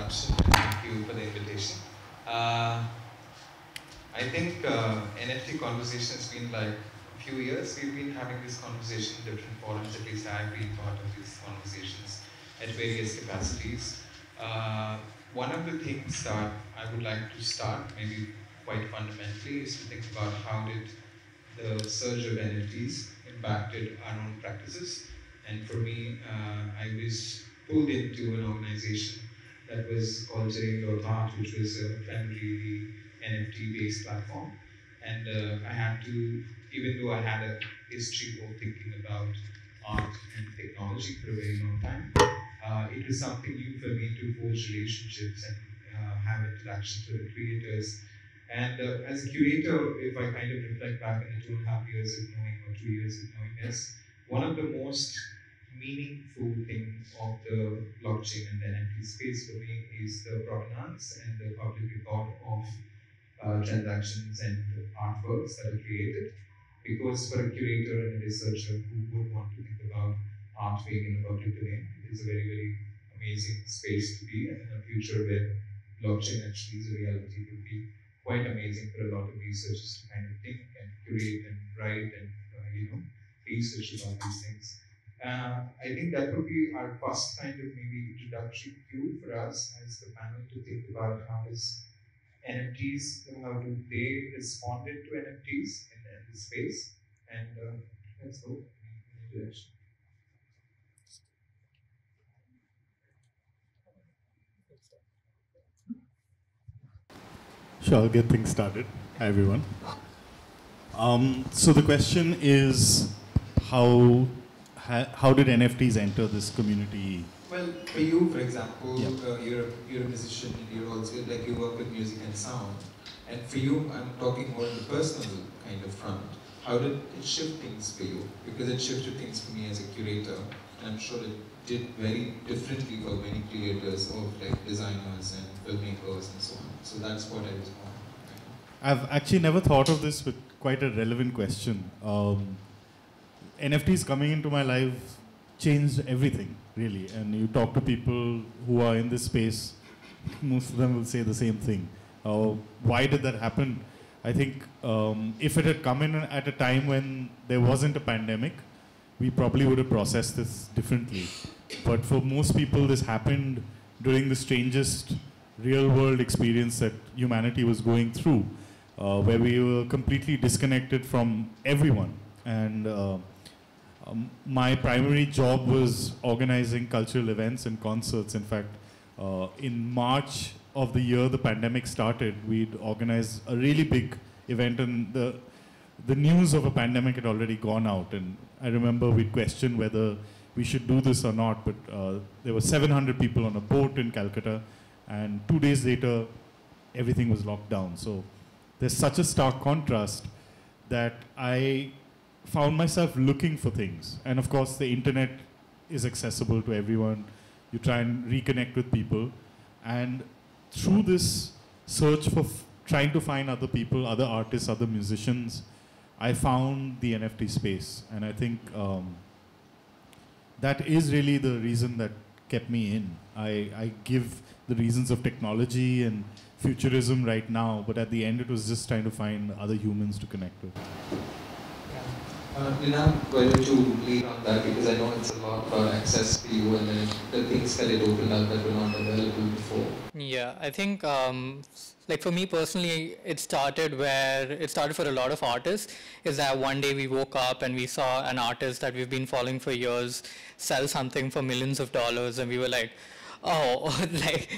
introduction and thank you for the invitation. I think NFT conversation has been like a few years. We've been having this conversation in different forums, at least I've been part of these conversations at various capacities. One of the things that I would like to start, maybe quite fundamentally, is to think about how did the surge of NFTs impacted our own practices. And for me, I was pulled into an organization that was called Art, which was a primarily NFT-based platform. And I had to, even though I had a history of thinking about art and technology for a very long time, it was something new for me to forge relationships and have interactions with the creators. And as a curator, if I kind of reflect back in the 2.5 years of knowing or 2 years of knowing this, one of the most meaningful things of the blockchain and the NFT space for me is the provenance and the public record of transactions and artworks that are created. Because for a curator and a researcher who would want to think about art being in a public domain, it is a very, very amazing space to be. And in a future where blockchain actually is a reality, it would be quite amazing for a lot of researchers to kind of think and curate and write and research about these things. I think that would be our first kind of maybe introductory cue for us as the panel to think about how does NFTs, how do they responded to NFTs in the space, and let's go in that direction. Sure, I'll get things started. Hi, everyone. So the question is, how did NFTs enter this community? Well, for you, for example, you're a musician and you're also like you work with music and sound. And for you, I'm talking more on the personal kind of front. How did it shift things for you? Because it shifted things for me as a curator, and I'm sure it did very differently for many creators of like designers and filmmakers and so on. So that's what I was on. I've actually never thought of this, but quite a relevant question. NFTs coming into my life changed everything, really. And you talk to people who are in this space, most of them will say the same thing. Why did that happen? I think if it had come in at a time when there wasn't a pandemic, we probably would have processed this differently. But for most people, this happened during the strangest real-world experience that humanity was going through, where we were completely disconnected from everyone. And my primary job was organizing cultural events and concerts. In fact, in March of the year the pandemic started, we'd organized a really big event, and the news of a pandemic had already gone out. And I remember we'd questioned whether we should do this or not, but there were 700 people on a boat in Calcutta, and 2 days later, everything was locked down. So there's such a stark contrast that I found myself looking for things. And of course, the internet is accessible to everyone. You try and reconnect with people. And through this search for trying to find other people, other artists, other musicians, I found the NFT space. And I think that is really the reason that kept me in. I give the reasons of technology and futurism right now, but at the end it was just trying to find other humans to connect with. Ninaad, why don't you lead on that, because I know it's a lot about access to you and then the things that it opened up that were not available before. Yeah, I think like for me personally, it started for a lot of artists, is that one day we woke up and we saw an artist that we've been following for years sell something for millions of dollars, and we were like, oh, like,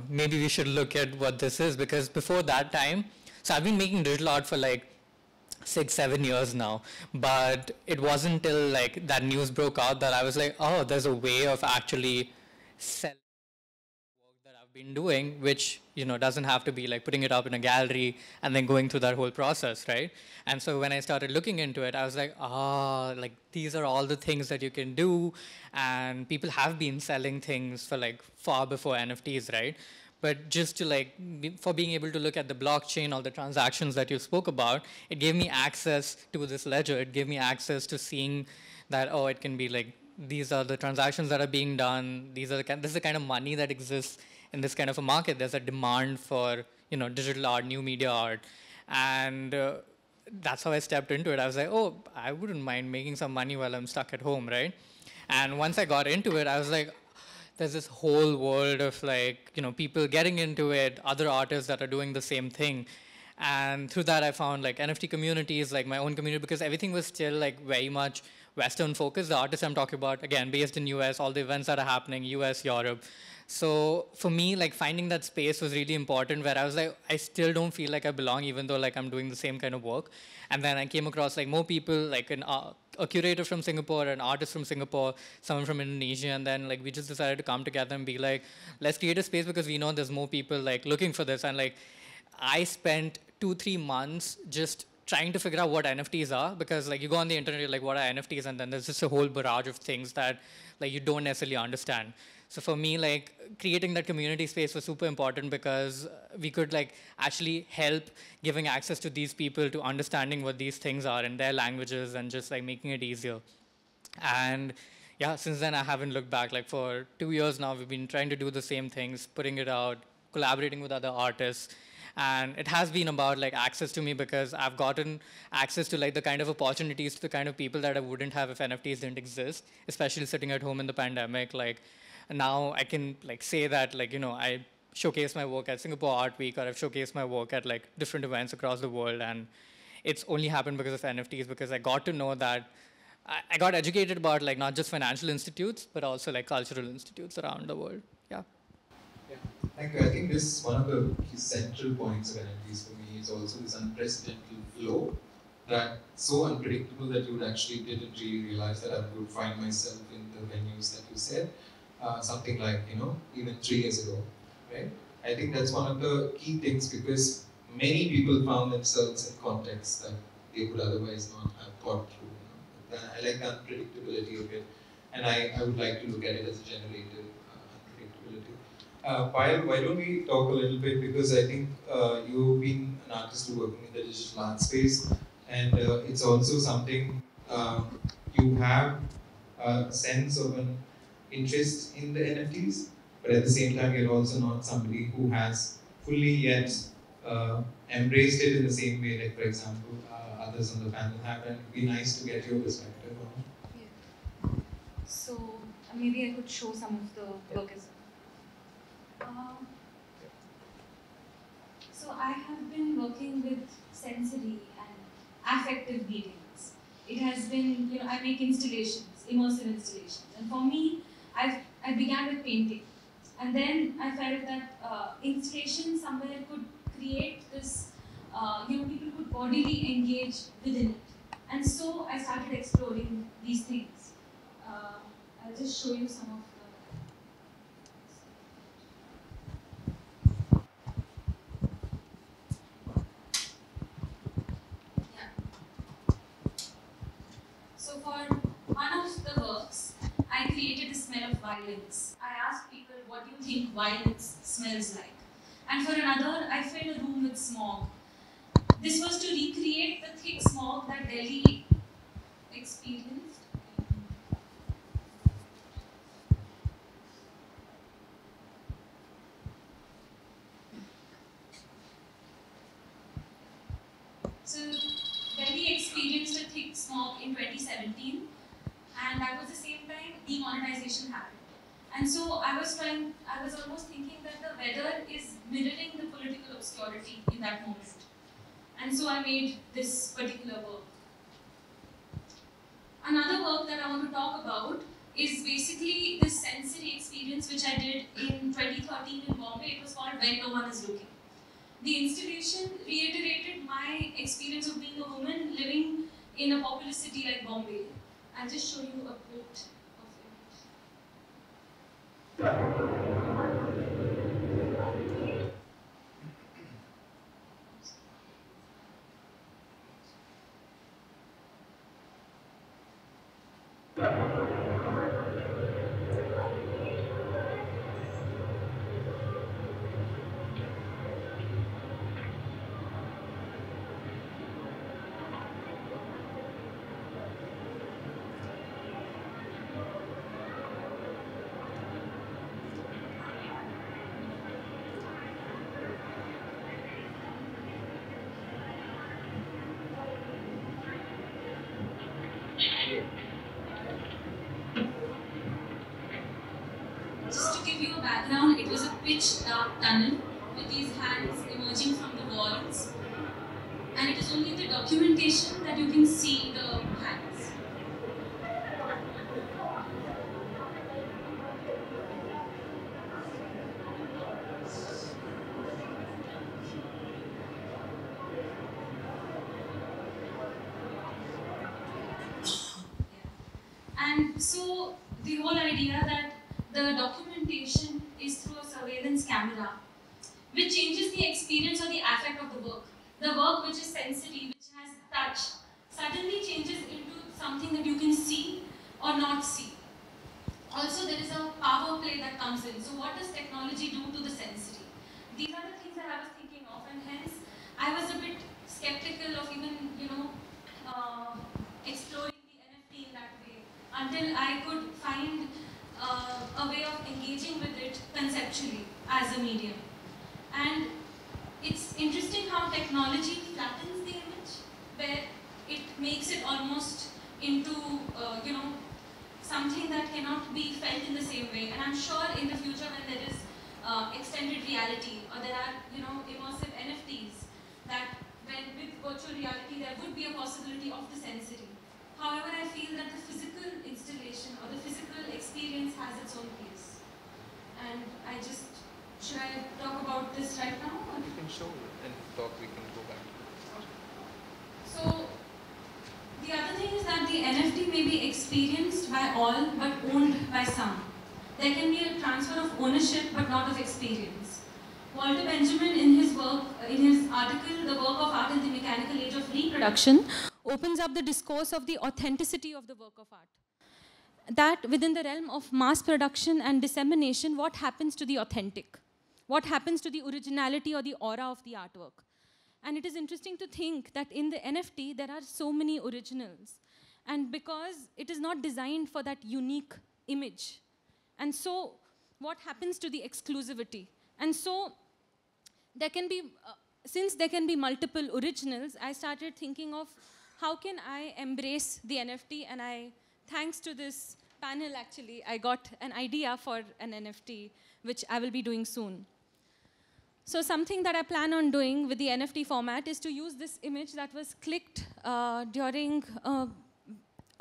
maybe we should look at what this is, because before that time, so I've been making digital art for like 6-7 years now, but it wasn't till like that news broke out that I was like, oh, there's a way of actually selling work that I've been doing, which doesn't have to be like putting it up in a gallery and then going through that whole process, right? And so when I started looking into it, I was like, like these are all the things that you can do, and people have been selling things for like far before NFTs, right? But just to for being able to look at the blockchain, all the transactions that you spoke about, it gave me access to this ledger. It gave me access to seeing that, oh, it can be like, these are the transactions that are being done. This is the kind of money that exists in this kind of a market, there's a demand for, digital art, new media art. And that's how I stepped into it. I was like, oh, I wouldn't mind making some money while I'm stuck at home, right? And once I got into it, I was like, there's this whole world of people getting into it, other artists that are doing the same thing. And through that, I found like NFT communities, like my own community, because everything was still like very much Western focused. The artists I'm talking about, again, based in US, all the events that are happening, US, Europe. So for me, like finding that space was really important, where I was like, I still don't feel like I belong, even though like I'm doing the same kind of work. And then I came across like more people, like a curator from Singapore, an artist from Singapore, someone from Indonesia, and then like we just decided to come together and be like, let's create a space, because we know there's more people like looking for this. And like I spent 2-3 months just trying to figure out what NFTs are, because like you go on the internet, you're like, what are NFTs? And then there's just a whole barrage of things that like you don't necessarily understand. So for me, like creating that community space was super important, because we could like actually help giving access to these people to understanding what these things are in their languages, and just like making it easier. And yeah, since then I haven't looked back. Like for 2 years now, we've been trying to do the same things, putting it out, collaborating with other artists. And it has been about like access to me, because I've gotten access to like the kind of opportunities to the kind of people that I wouldn't have if NFTs didn't exist, especially sitting at home in the pandemic. Like now I can like say that like, I showcase my work at Singapore Art Week, or I've showcased my work at like different events across the world. And it's only happened because of NFTs, because I got to know that I got educated about like not just financial institutes, but also like cultural institutes around the world. Yeah. Yeah. Thank you. I think this is one of the key central points of NFTs for me, is also this unprecedented flow, that so unpredictable that you actually didn't really realize that I would find myself in the venues that you said, something like, even 3 years ago, right? I think that's one of the key things, because many people found themselves in contexts that they could otherwise not have thought through. I like the unpredictability of it, and I would like to look at it as a generative unpredictability. Payal, why don't we talk a little bit, because I think you've been an artist working in the digital art space, and it's also something you have a sense of an interest in the NFTs, but at the same time you're also not somebody who has fully yet embraced it in the same way, like for example, others on the panel have, and it'd be nice to get your perspective on it. Yeah. So maybe I could show some of the work as well. So I have been working with sensory and affective mediums. It has been, I make installations, immersive installations, and for me, I began with painting, and then I felt that installation somewhere could create this. People could bodily engage within it. And so I started exploring these things. I'll just show you some of the... Yeah. So for one of the works, I created the smell of violence. I asked people, what do you think violence smells like? And for another, I filled a room with smog. This was to recreate the thick smog that Delhi experienced. So Delhi experienced a thick smog in 2017, and at the same time demonetization happened. And so I was almost thinking that the weather is mirroring the political obscurity in that moment. And so I made this particular work. Another work that I want to talk about is basically this sensory experience which I did in 2013 in Bombay. It was called When No One Is Looking. The installation reiterated my experience of being a woman living in a populous city like Bombay. I'll just show you a bit of Just to give you a background, it was a pitch dark tunnel with these hands emerging from the walls. And it is only in the documentation that you can see the hands. And so the whole idea that the documentation is through a surveillance camera, which changes the experience or the affect of the work. The work which is sensory, which has touch, suddenly changes into something that you can see or not see. Also, there is a power play that comes in. So what does technology do to the sensory? These are the things that I was thinking of, and hence I was a bit skeptical of even, exploring the NFT in that way until I could find a way of engaging with it conceptually as a medium. And it's interesting how technology flattens the image, where it makes it almost into, something that cannot be felt in the same way. And I'm sure in the future when there is extended reality, or there are, immersive NFTs, that when with virtual reality there would be a possibility of the sensory. However, I feel that the physical installation or the physical experience has its own place. And should I talk about this right now? Or? You can show and talk, we can go back. So, the other thing is that the NFT may be experienced by all but owned by some. There can be a transfer of ownership but not of experience. Walter Benjamin, in his work, in his article, The Work of Art in the Mechanical Age of Reproduction, opens up the discourse of the authenticity of the work of art. That within the realm of mass production and dissemination, what happens to the authentic? What happens to the originality or the aura of the artwork? And it is interesting to think that in the NFT, there are so many originals. And because it is not designed for that unique image. And so, what happens to the exclusivity? And so, there can be, since there can be multiple originals, I started thinking of how can I embrace the NFT? And thanks to this panel, actually, I got an idea for an NFT, which I will be doing soon. So something that I plan on doing with the NFT format is to use this image that was clicked during a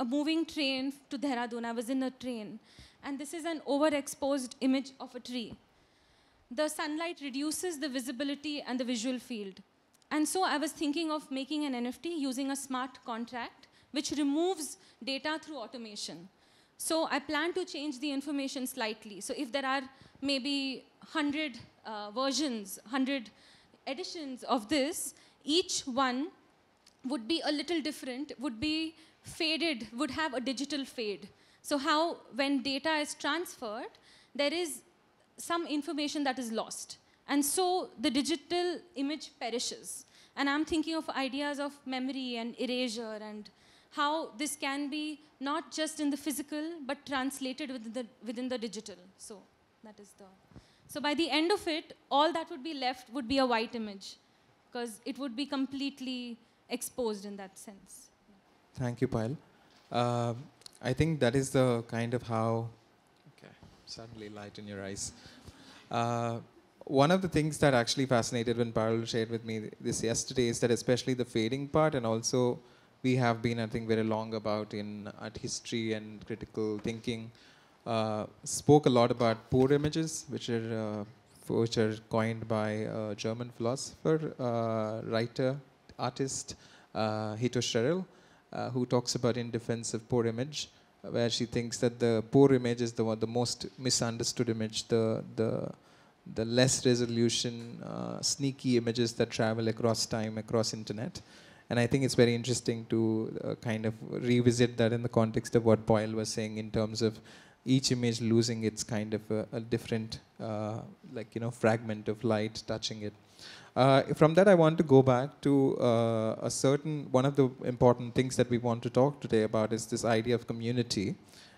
moving train to Dehradun. I was in a train. And this is an overexposed image of a tree. The sunlight reduces the visibility and the visual field. And so I was thinking of making an NFT using a smart contract, which removes data through automation. So I plan to change the information slightly. So if there are maybe 100 versions, 100 editions of this, each one would be a little different, would be faded, would have a digital fade. So how, when data is transferred, there is some information that is lost. And so the digital image perishes. And I'm thinking of ideas of memory and erasure and how this can be not just in the physical, but translated within the digital. So that is the... So by the end of it, all that would be left would be a white image, because it would be completely exposed in that sense. Thank you, Payal. I think that is the kind of how... Okay, suddenly light in your eyes. One of the things that actually fascinated when Payal shared with me this yesterday is that especially the fading part, and also we have been, I think, very long about in art history and critical thinking, spoke a lot about poor images, which are coined by a German philosopher, writer, artist, Hito Scherel, who talks about in defense of poor image, where she thinks that the poor image is the most misunderstood image, the less resolution, sneaky images that travel across time, across internet. And I think it's very interesting to kind of revisit that in the context of what Payal was saying in terms of each image losing its kind of a different, fragment of light touching it. From that, I want to go back to one of the important things that we want to talk today about is this idea of community.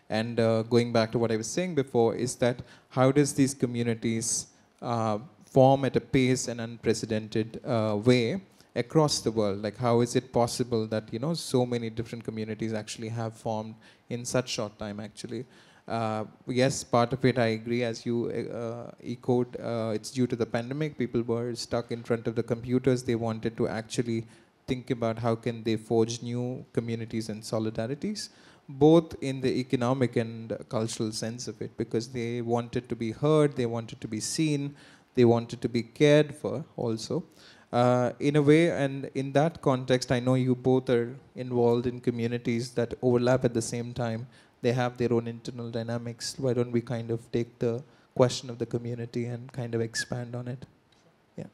And going back to what I was saying before, is that how does these communities form at a pace and unprecedented way? across the world? Like, how is it possible that, you know, so many different communities actually have formed in such short time, actually? Yes, part of it I agree, as you echoed, it's due to the pandemic. People were stuck in front of the computers. They wanted to actually think about how can they forge new communities and solidarities, both in the economic and cultural sense of it, because they wanted to be heard, they wanted to be seen, they wanted to be cared for also. In a way, and in that context, I know you both are involved in communities that overlap at the same time. They have their own internal dynamics. Why don't we kind of take the question of the community and kind of expand on it? Yeah.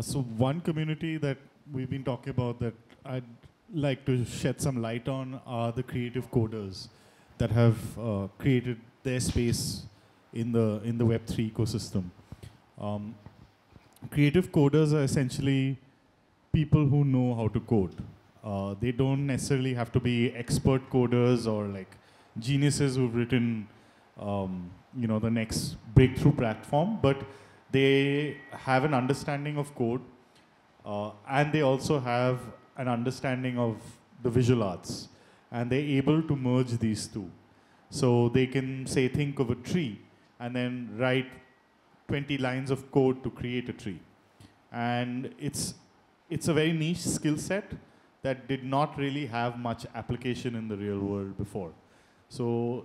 So one community that we've been talking about that I'd like to shed some light on are the creative coders that have created their space in the Web3 ecosystem. Creative coders are essentially people who know how to code. They don't necessarily have to be expert coders or like geniuses who've written, you know, the next breakthrough platform, but they have an understanding of code, and they also have an understanding of the visual arts, and they're able to merge these two. So they can say, think of a tree, and then write 20 lines of code to create a tree. And it's a very niche skill set that did not really have much application in the real world before. So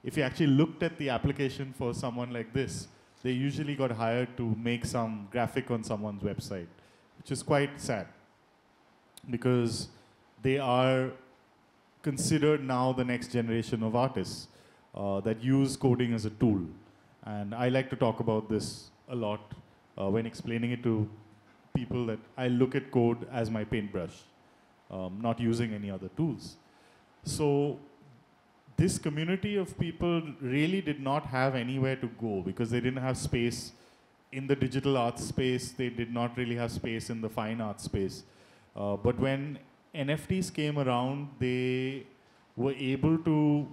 if you actually looked at the application for someone like this, they usually got hired to make some graphic on someone's website, which is quite sad, because they are considered now the next generation of artists that use coding as a tool. And I like to talk about this a lot when explaining it to people, that I look at code as my paintbrush, not using any other tools. So this community of people really did not have anywhere to go, because they didn't have space in the digital arts space. They did not really have space in the fine arts space. But when NFTs came around, they were able to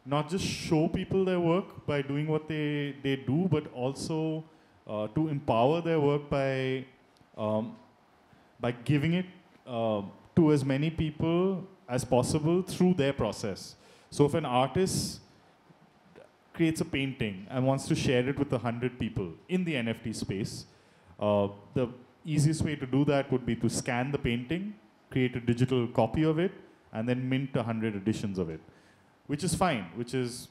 not just show people their work by doing what they do, but also to empower their work by giving it to as many people as possible through their process. So if an artist creates a painting and wants to share it with 100 people in the NFT space, the easiest way to do that would be to scan the painting, create a digital copy of it, and then mint 100 editions of it, which is fine, which is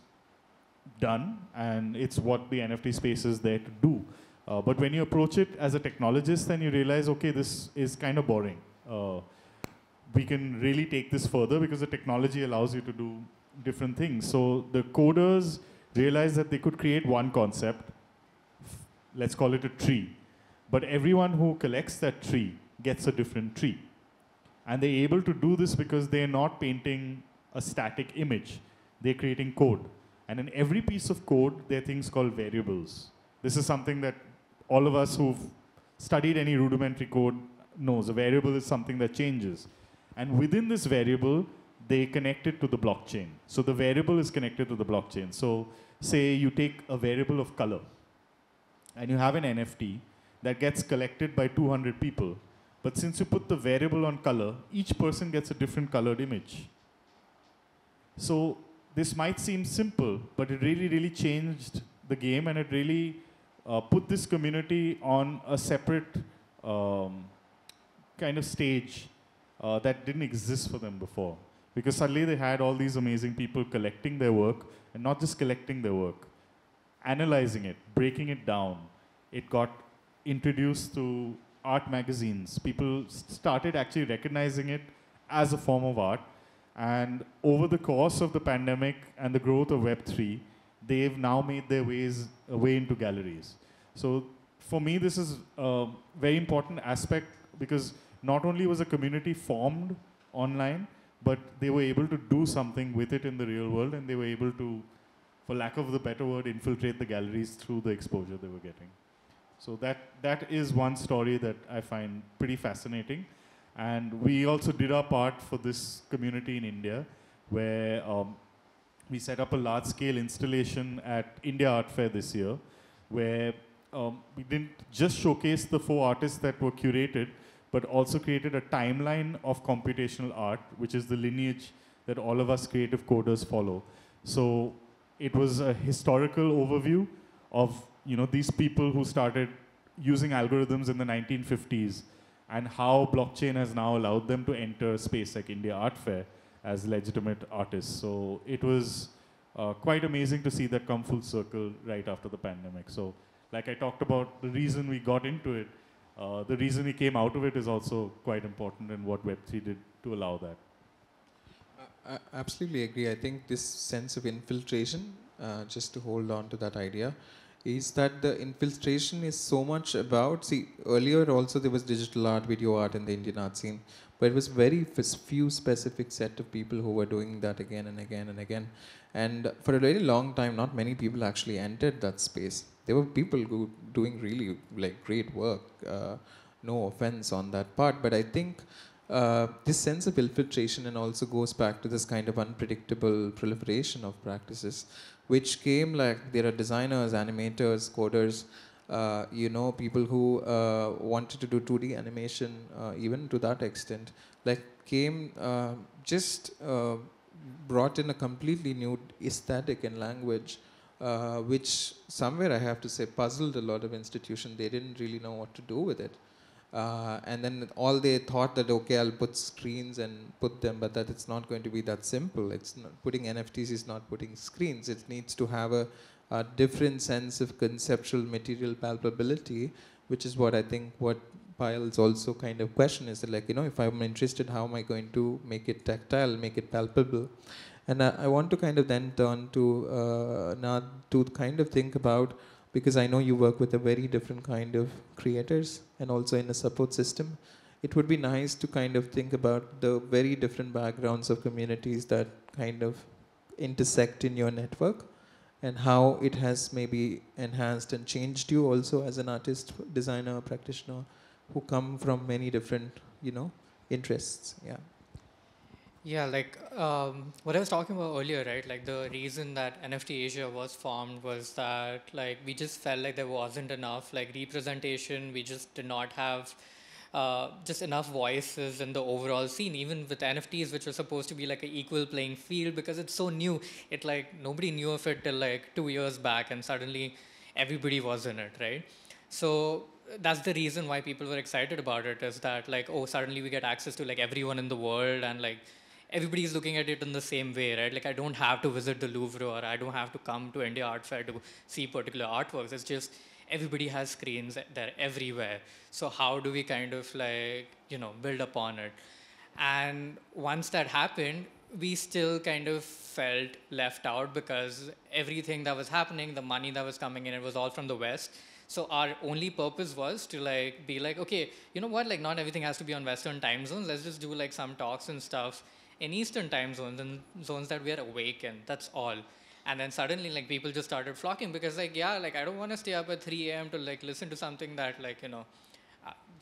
done, and it's what the NFT space is there to do. But when you approach it as a technologist, then you realize, okay, this is kind of boring. We can really take this further, because the technology allows you to do different things. So the coders realized that they could create one concept, let's call it a tree, but everyone who collects that tree gets a different tree. And they're able to do this because they're not painting a static image. They're creating code. And in every piece of code, there are things called variables. This is something that all of us who've studied any rudimentary code knows. A variable is something that changes. And within this variable, they connect it to the blockchain. So the variable is connected to the blockchain. So say you take a variable of color, and you have an NFT that gets collected by 200 people. But since you put the variable on color, each person gets a different colored image. So this might seem simple, but it really, really changed the game, and it really put this community on a separate kind of stage that didn't exist for them before. Because suddenly they had all these amazing people collecting their work, and not just collecting their work, analyzing it, breaking it down. It got introduced to art magazines. People started actually recognizing it as a form of art. And over the course of the pandemic and the growth of Web3, they've now made their way into galleries. So for me, this is a very important aspect, because not only was a community formed online, but they were able to do something with it in the real world, and they were able to, for lack of the better word, infiltrate the galleries through the exposure they were getting. So that is one story that I find pretty fascinating. And we also did our part for this community in India, where we set up a large-scale installation at India Art Fair this year, where we didn't just showcase the 4 artists that were curated, but also created a timeline of computational art, which is the lineage that all of us creative coders follow. So it was a historical overview of these people who started using algorithms in the 1950s and how blockchain has now allowed them to enter a space like India Art Fair as legitimate artists. So it was quite amazing to see that come full circle right after the pandemic. So like I talked about, the reason we got into it, the reason we came out of it is also quite important in what Web3 did to allow that. I absolutely agree. I think this sense of infiltration, just to hold on to that idea, is that the infiltration is so much about, see, earlier also there was digital art, video art in the Indian art scene, but it was very few specific set of people who were doing that again and again and again. And for a very long time, not many people actually entered that space. There were people who doing really great work, no offense on that part, but I think this sense of infiltration and also goes back to this kind of unpredictable proliferation of practices, which came there are designers, animators, coders, people who wanted to do 2D animation, even to that extent, came brought in a completely new aesthetic and language, which somewhere I have to say puzzled a lot of institutions. They didn't really know what to do with it. And then all they thought that, okay, I'll put screens and put them, but that it's not going to be that simple. It's not, putting NFTs is not putting screens. It needs to have a different sense of conceptual material palpability, which is what I think what Payal's also kind of question is that, if I'm interested, how am I going to make it tactile, make it palpable? And I want to kind of then turn to Nad to kind of think about, because I know you work with a very different kind of creators and also in a support system. It would be nice to kind of think about the very different backgrounds of communities that kind of intersect in your network and how it has maybe enhanced and changed you also as an artist, designer, practitioner who come from many different, interests. Yeah. Yeah, what I was talking about earlier, right? The reason that NFT Asia was formed was that we just felt like there wasn't enough representation. We just did not have just enough voices in the overall scene, even with NFTs, which was supposed to be an equal playing field because it's so new. It nobody knew of it till 2 years back, and suddenly everybody was in it, right? So that's the reason why people were excited about it, is that oh, suddenly we get access to everyone in the world, and everybody's looking at it in the same way, right? I don't have to visit the Louvre, or I don't have to come to India Art Fair to see particular artworks. It's just everybody has screens, they're everywhere. So how do we kind of build upon it? And once that happened, we still kind of felt left out because everything that was happening, the money that was coming in, it was all from the West. So our only purpose was to be okay, you know what, not everything has to be on Western time zones. Let's just do some talks and stuff in Eastern time zones and zones that we are awake in. That's all. And then suddenly people just started flocking because I don't want to stay up at 3 a.m. to listen to something that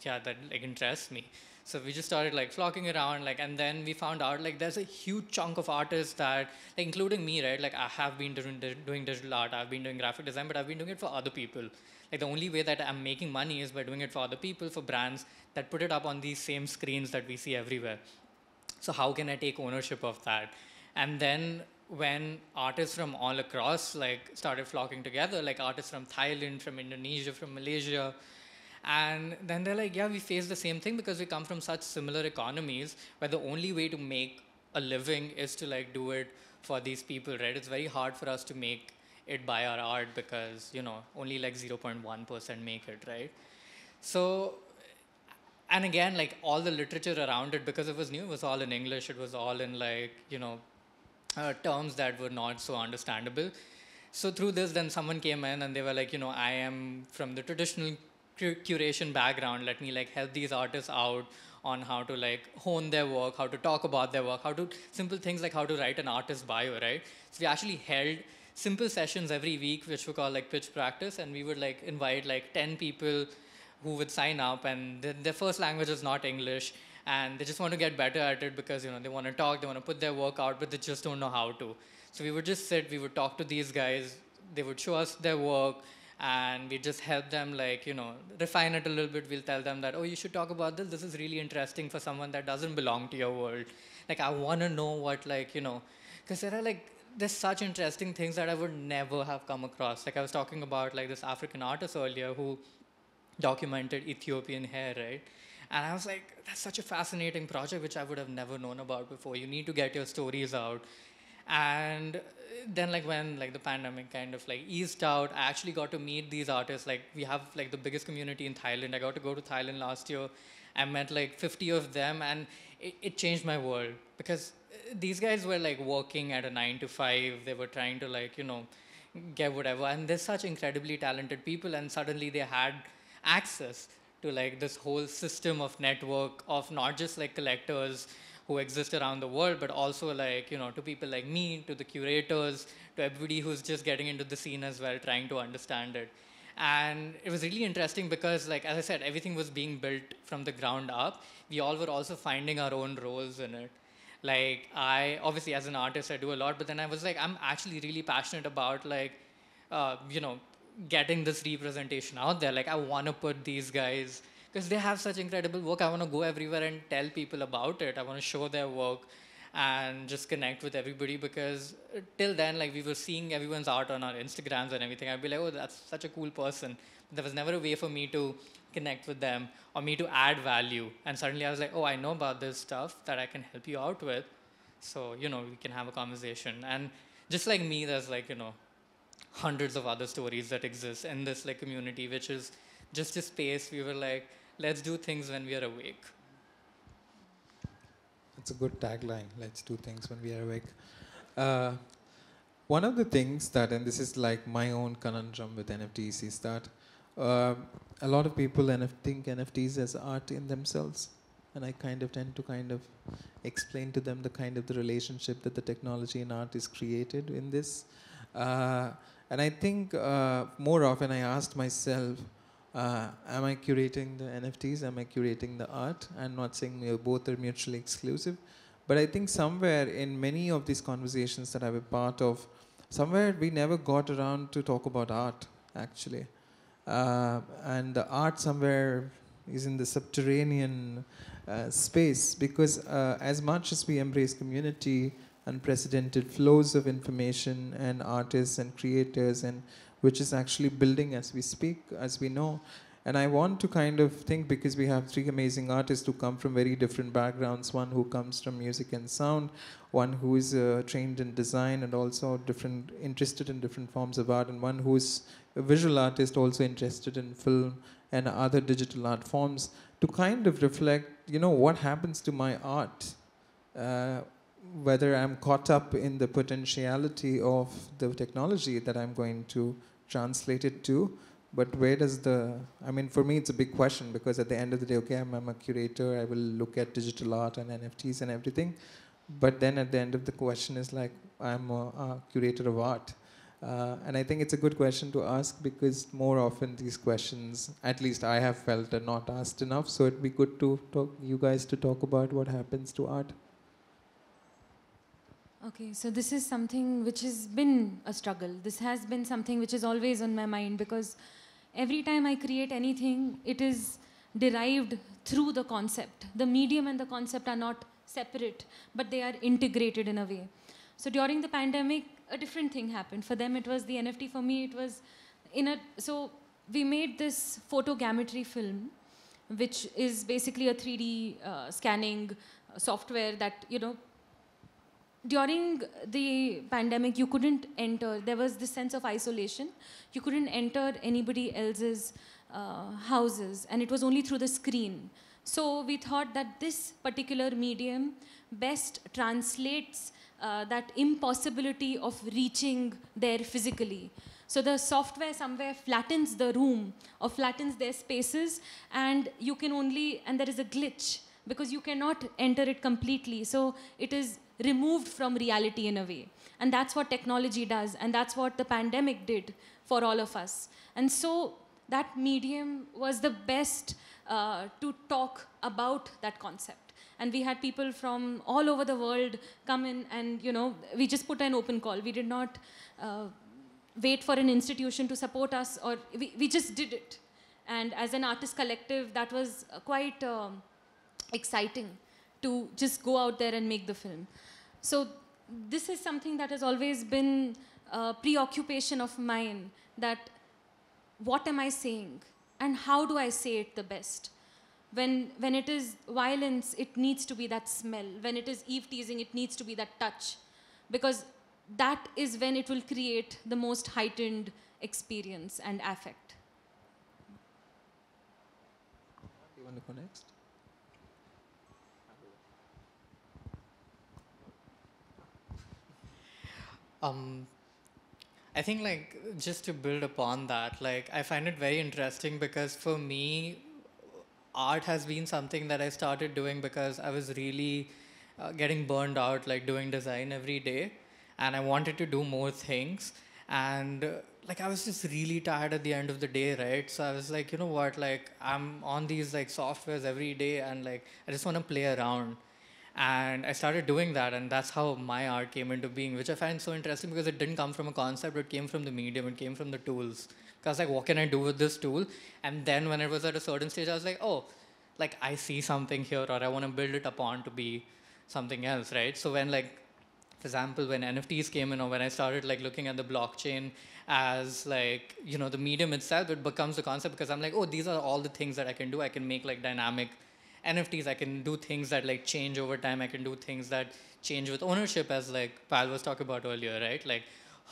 that interests me. So we just started flocking around, and then we found out there's a huge chunk of artists that including me, right? I have been doing digital art, I've been doing graphic design, but I've been doing it for other people. The only way that I'm making money is by doing it for other people, for brands that put it up on these same screens that we see everywhere. So how can I take ownership of that? And then when artists from all across started flocking together, artists from Thailand, from Indonesia, from Malaysia, and then they're yeah, we face the same thing because we come from such similar economies where the only way to make a living is to do it for these people, right? It's very hard for us to make it by our art because, only 0.1% make it, right? So, and again, all the literature around it, because it was new, it was all in English, it was all in terms that were not so understandable. So through this, then someone came in and they were I am from the traditional curation background. Let me help these artists out on how to hone their work, how to talk about their work, how to simple things how to write an artist bio, right? So we actually held simple sessions every week, which we call pitch practice, and we would invite 10 people who would sign up, and their first language is not English, and they just want to get better at it because they want to talk, they want to put their work out, but they just don't know how to. So we would just sit, we would talk to these guys, they would show us their work, and we just help them, like, refine it a little bit. We'll tell them that, oh, you should talk about this. This is really interesting for someone that doesn't belong to your world. Like, I want to know what, like, because there's such interesting things that I would never have come across. Like, I was talking about, like, this African artist earlier who documented Ethiopian hair, right? And I was like, that's such a fascinating project, which I would have never known about before. You need to get your stories out. And then, like, when, like, the pandemic kind of, like, eased out, I actually got to meet these artists. Like, we have, like, the biggest community in Thailand. I got to go to Thailand last year. I met, like, 50 of them, and it changed my world, because these guys were, like, working at a 9 to 5. They were trying to, like, get whatever. And they're such incredibly talented people, and suddenly they had access to, like, this whole system of network of not just, like, collectors who exist around the world, but also, like, to people like me, to the curators, to everybody who's just getting into the scene as well, trying to understand it. And it was really interesting because, like, as I said, everything was being built from the ground up. We all were also finding our own roles in it. Like, I, obviously, as an artist, I do a lot, but then I was like, I'm actually really passionate about, like, getting this representation out there. Like, I want to put these guys, because they have such incredible work. I want to go everywhere and tell people about it. I want to show their work and just connect with everybody, because till then, like, we were seeing everyone's art on our Instagrams and everything. I'd be like, oh, that's such a cool person. But there was never a way for me to connect with them or me to add value. And suddenly I was like, oh, I know about this stuff that I can help you out with. So, we can have a conversation. And just like me, there's, like, hundreds of other stories that exist in this, like, community, which is just a space we were like, let's do things when we are awake. That's a good tagline. Let's do things when we are awake. One of the things that, and this is like my own conundrum with NFTs, is that a lot of people think NFTs as art in themselves. And I kind of tend to kind of explain to them the relationship that the technology and art is created in this. And I think more often I asked myself, am I curating the NFTs? Am I curating the art? I'm not saying both are mutually exclusive. But I think somewhere in many of these conversations that I was part of, somewhere we never got around to talk about art, actually. And the art somewhere is in the subterranean space, because as much as we embrace community, unprecedented flows of information and artists and creators, and which is actually building as we speak, as we know. And I want to kind of think, because we have three amazing artists who come from very different backgrounds, one who comes from music and sound, one who is trained in design and also interested in different forms of art, and one who's a visual artist also interested in film and other digital art forms, to kind of reflect, what happens to my art? Whether I'm caught up in the potentiality of the technology that I'm going to translate it to, but where does for me it's a big question, because at the end of the day, okay, I'm a curator, I will look at digital art and NFTs and everything, but then at the end of the question is like, I'm a curator of art. And I think it's a good question to ask, because more often these questions, at least I have felt, are not asked enough, so it'd be good to you guys to talk about what happens to art. Okay, so this is something which has been a struggle. This has been something which is always on my mind, because every time I create anything, it is derived through the concept. The medium and the concept are not separate, but they are integrated in a way. So during the pandemic, a different thing happened. For them, it was the NFT. For me, it was so we made this photogrammetry film, which is basically a 3D scanning software that, during the pandemic, you couldn't enter. There was this sense of isolation. You couldn't enter anybody else's houses, and it was only through the screen. So we thought that this particular medium best translates that impossibility of reaching there physically. So the software somewhere flattens the room or flattens their spaces, and you can only, and there is a glitch, because you cannot enter it completely. So it is removed from reality in a way. And that's what technology does, and that's what the pandemic did for all of us. And so that medium was the best to talk about that concept. And we had people from all over the world come in, and we just put an open call. We did not wait for an institution to support us, or we just did it. And as an artist collective, that was quite exciting to just go out there and make the film. So this is something that has always been a preoccupation of mine, that what am I saying and how do I say it the best? When it is violence, it needs to be that smell. When it is eve teasing, it needs to be that touch, because that is when it will create the most heightened experience and affect. You want to go next? I think like just to build upon that, like I find it very interesting because for me, art has been something that I started doing because I was really getting burned out, like doing design every day, and I wanted to do more things. And like I was just really tired at the end of the day, right? So I was like, you know what, like I'm on these like softwares every day, and like I just want to play around. And I started doing that, and that's how my art came into being, which I find so interesting because it didn't come from a concept, it came from the medium, it came from the tools. Because like, what can I do with this tool? And then when it was at a certain stage, I was like, oh, like I see something here, or I want to build it upon to be something else, right? So when like, for example, when NFTs came in, or when I started like looking at the blockchain as like, you know, the medium itself, it becomes the concept because I'm like, oh, these are all the things that I can do. I can make like dynamic NFTs, I can do things that like change over time. I can do things that change with ownership, as like Payal was talking about earlier, right? Like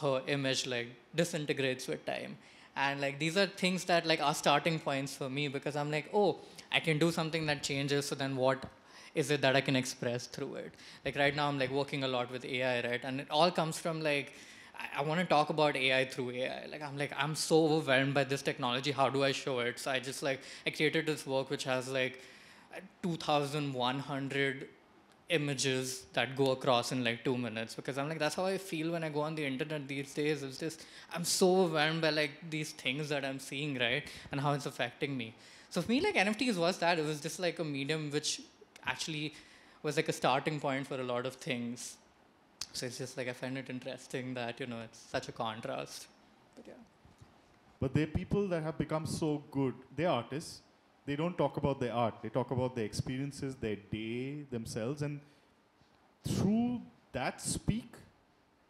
her image like disintegrates with time. And like these are things that like are starting points for me, because I'm like, oh, I can do something that changes. So then what is it that I can express through it? Like right now I'm like working a lot with AI, right? And it all comes from like, I want to talk about AI through AI. Like I'm so overwhelmed by this technology. How do I show it? So I just like, I created this work which has like 2,100 images that go across in like 2 minutes, because I'm like, that's how I feel when I go on the internet these days. It's just, I'm so overwhelmed by like these things that I'm seeing, right? And how it's affecting me. So for me, like NFTs was that, it was just like a medium which actually was like a starting point for a lot of things. So it's just like, I find it interesting that, you know, it's such a contrast. But yeah. But they're people that have become so good. They're artists. They don't talk about their art. They talk about their experiences, their day, themselves. And through that speak,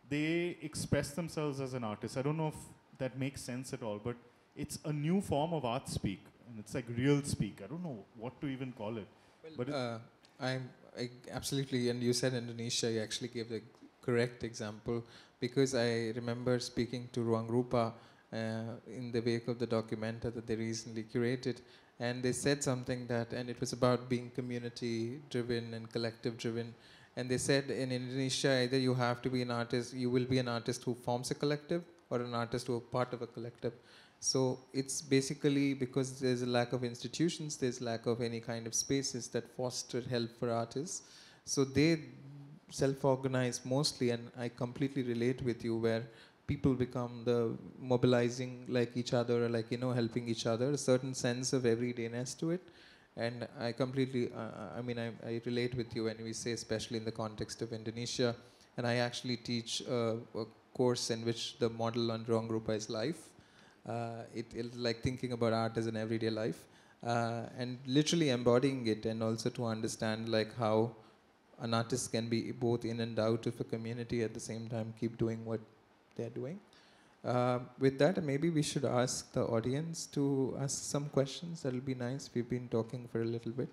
they express themselves as an artist. I don't know if that makes sense at all, but it's a new form of art speak. And it's like real speak. I don't know what to even call it. Well, but I absolutely, and you said Indonesia, you actually gave the correct example, because I remember speaking to Ruang Rupa in the wake of the documenta that they recently curated, and they said something that, and it was about being community driven and collective driven, and they said in Indonesia, either you have to be an artist, you will be an artist who forms a collective, or an artist who are part of a collective. So it's basically because there's a lack of institutions, there's lack of any kind of spaces that foster help for artists. So they self-organize mostly, and I completely relate with you, where people become the mobilizing like each other, or like, you know, helping each other, a certain sense of everydayness to it. And I completely, I relate with you when we say, especially in the context of Indonesia, and I actually teach a course in which the model on Ruang Rupa is life. It's like thinking about art as an everyday life, and literally embodying it, and also to understand like how an artist can be both in and out of a community at the same time, keep doing what they're doing. With that, maybe we should ask the audience to ask some questions. That'll be nice. We've been talking for a little bit.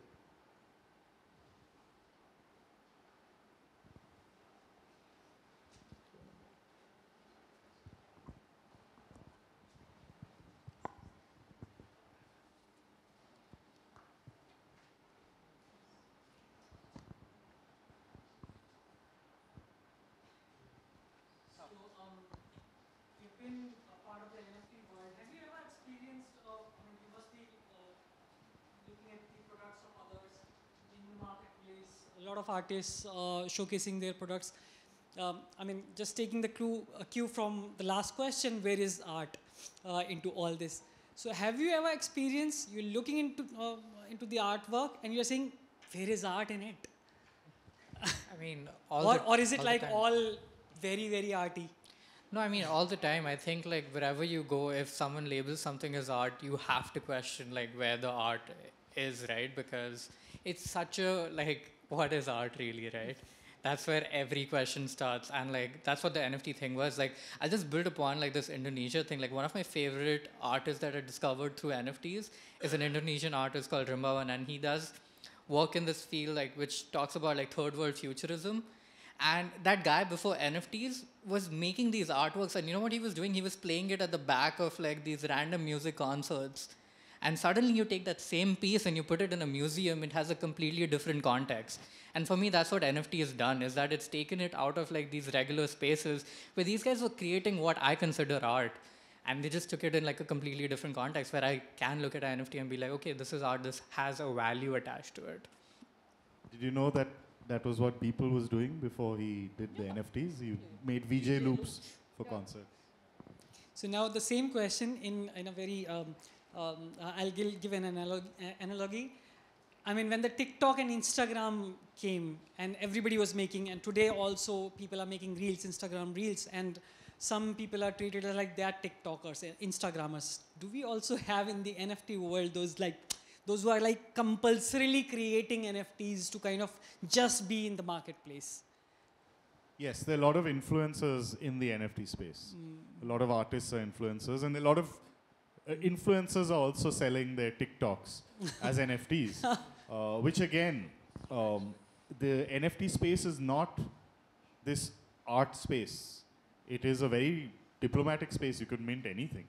A lot of artists showcasing their products. Just taking the cue from the last question, where is art into all this? So have you ever experienced, you're looking into the artwork and you're saying, where is art in it? I mean, or is it like all very, very arty? No, I mean all the time. I think like wherever you go, if someone labels something as art, you have to question like where the art is, right? Because it's such a like what is art really, right? That's where every question starts, and like that's what the NFT thing was. Like I just built upon like this Indonesia thing. Like one of my favorite artists that I discovered through NFTs is an Indonesian artist called Rimbawan, and he does work in this field like which talks about like third world futurism. And that guy before NFTs was making these artworks, and you know what he was doing? He was playing it at the back of like these random music concerts. And suddenly you take that same piece and you put it in a museum, it has a completely different context. And for me, that's what NFT has done, is that it's taken it out of like these regular spaces where these guys were creating what I consider art. And they just took it in like a completely different context where I can look at an NFT and be like, okay, this is art, this has a value attached to it. Did you know that that was what People was doing before he did the NFTs? He made VJ loops for concerts. So now the same question in a very, I'll give an analogy. I mean, when the TikTok and Instagram came and everybody was making, and today also people are making reels, Instagram reels, and some people are treated as like they are TikTokers, Instagrammers. Do we also have in the NFT world those who are like compulsorily creating NFTs to kind of just be in the marketplace? Yes, there are a lot of influencers in the NFT space. A lot of artists are influencers, and a lot of influencers are also selling their TikToks as NFTs, which again, the NFT space is not this art space. It is a very diplomatic space. You could mint anything.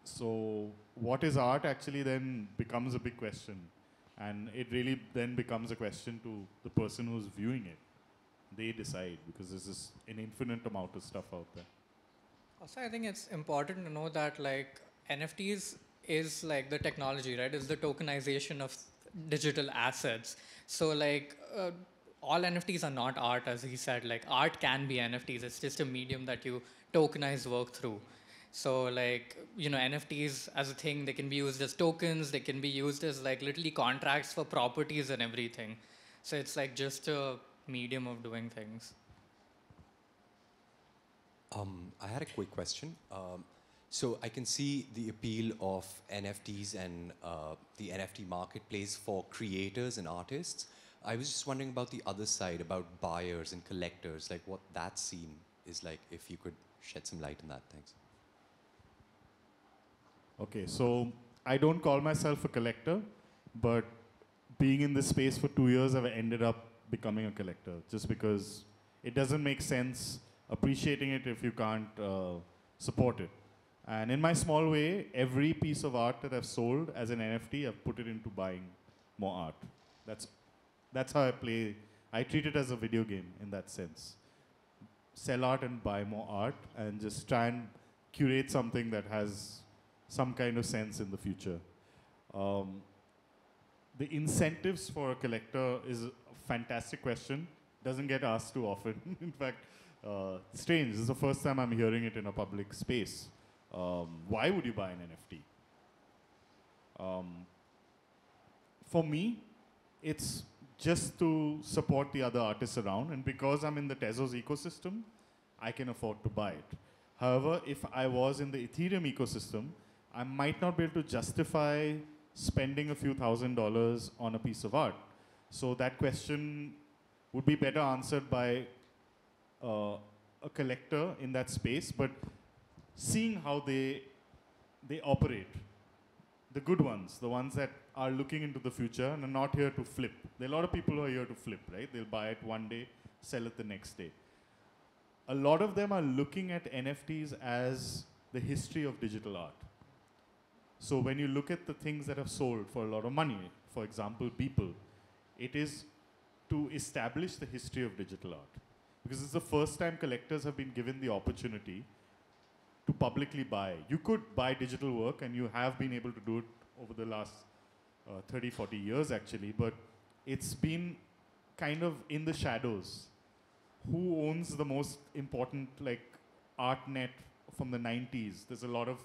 So what is art actually then becomes a big question. And it really then becomes a question to the person who's viewing it. They decide, because there's just an infinite amount of stuff out there. Also, I think it's important to know that like NFTs is like the technology, right? It's the tokenization of digital assets. So like all NFTs are not art, as he said. Like art can be NFTs. It's just a medium that you tokenize work through. So like, you know, NFTs as a thing, they can be used as tokens. They can be used as like literally contracts for properties and everything. So it's like just a medium of doing things. I had a quick question. So I can see the appeal of NFTs and the NFT marketplace for creators and artists. I was just wondering about the other side, about buyers and collectors, like what that scene is like, if you could shed some light on that. Thanks. Okay, so I don't call myself a collector, but being in this space for 2 years, I've ended up becoming a collector, just because it doesn't make sense appreciating it if you can't support it. And in my small way, every piece of art that I've sold as an NFT, I've put it into buying more art. That's how I play. I treat it as a video game in that sense. Sell art and buy more art, and just try and curate something that has some kind of sense in the future. The incentives for a collector is a fantastic question. Doesn't get asked too often. In fact, strange. This is the first time I'm hearing it in a public space. Why would you buy an NFT? For me, it's just to support the other artists around, and because I'm in the Tezos ecosystem, I can afford to buy it. However, if I was in the Ethereum ecosystem, I might not be able to justify spending a few $1,000s on a piece of art. So that question would be better answered by a collector in that space, but seeing how they operate. The good ones, the ones that are looking into the future and are not here to flip. There are a lot of people who are here to flip, right? They'll buy it one day, sell it the next day. A lot of them are looking at NFTs as the history of digital art. So when you look at the things that have sold for a lot of money, for example, Beeple, it is to establish the history of digital art. Because it's the first time collectors have been given the opportunity to publicly buy. You could buy digital work, and you have been able to do it over the last 30, 40 years actually, but it's been kind of in the shadows. Who owns the most important like art net from the 90s? There's a lot of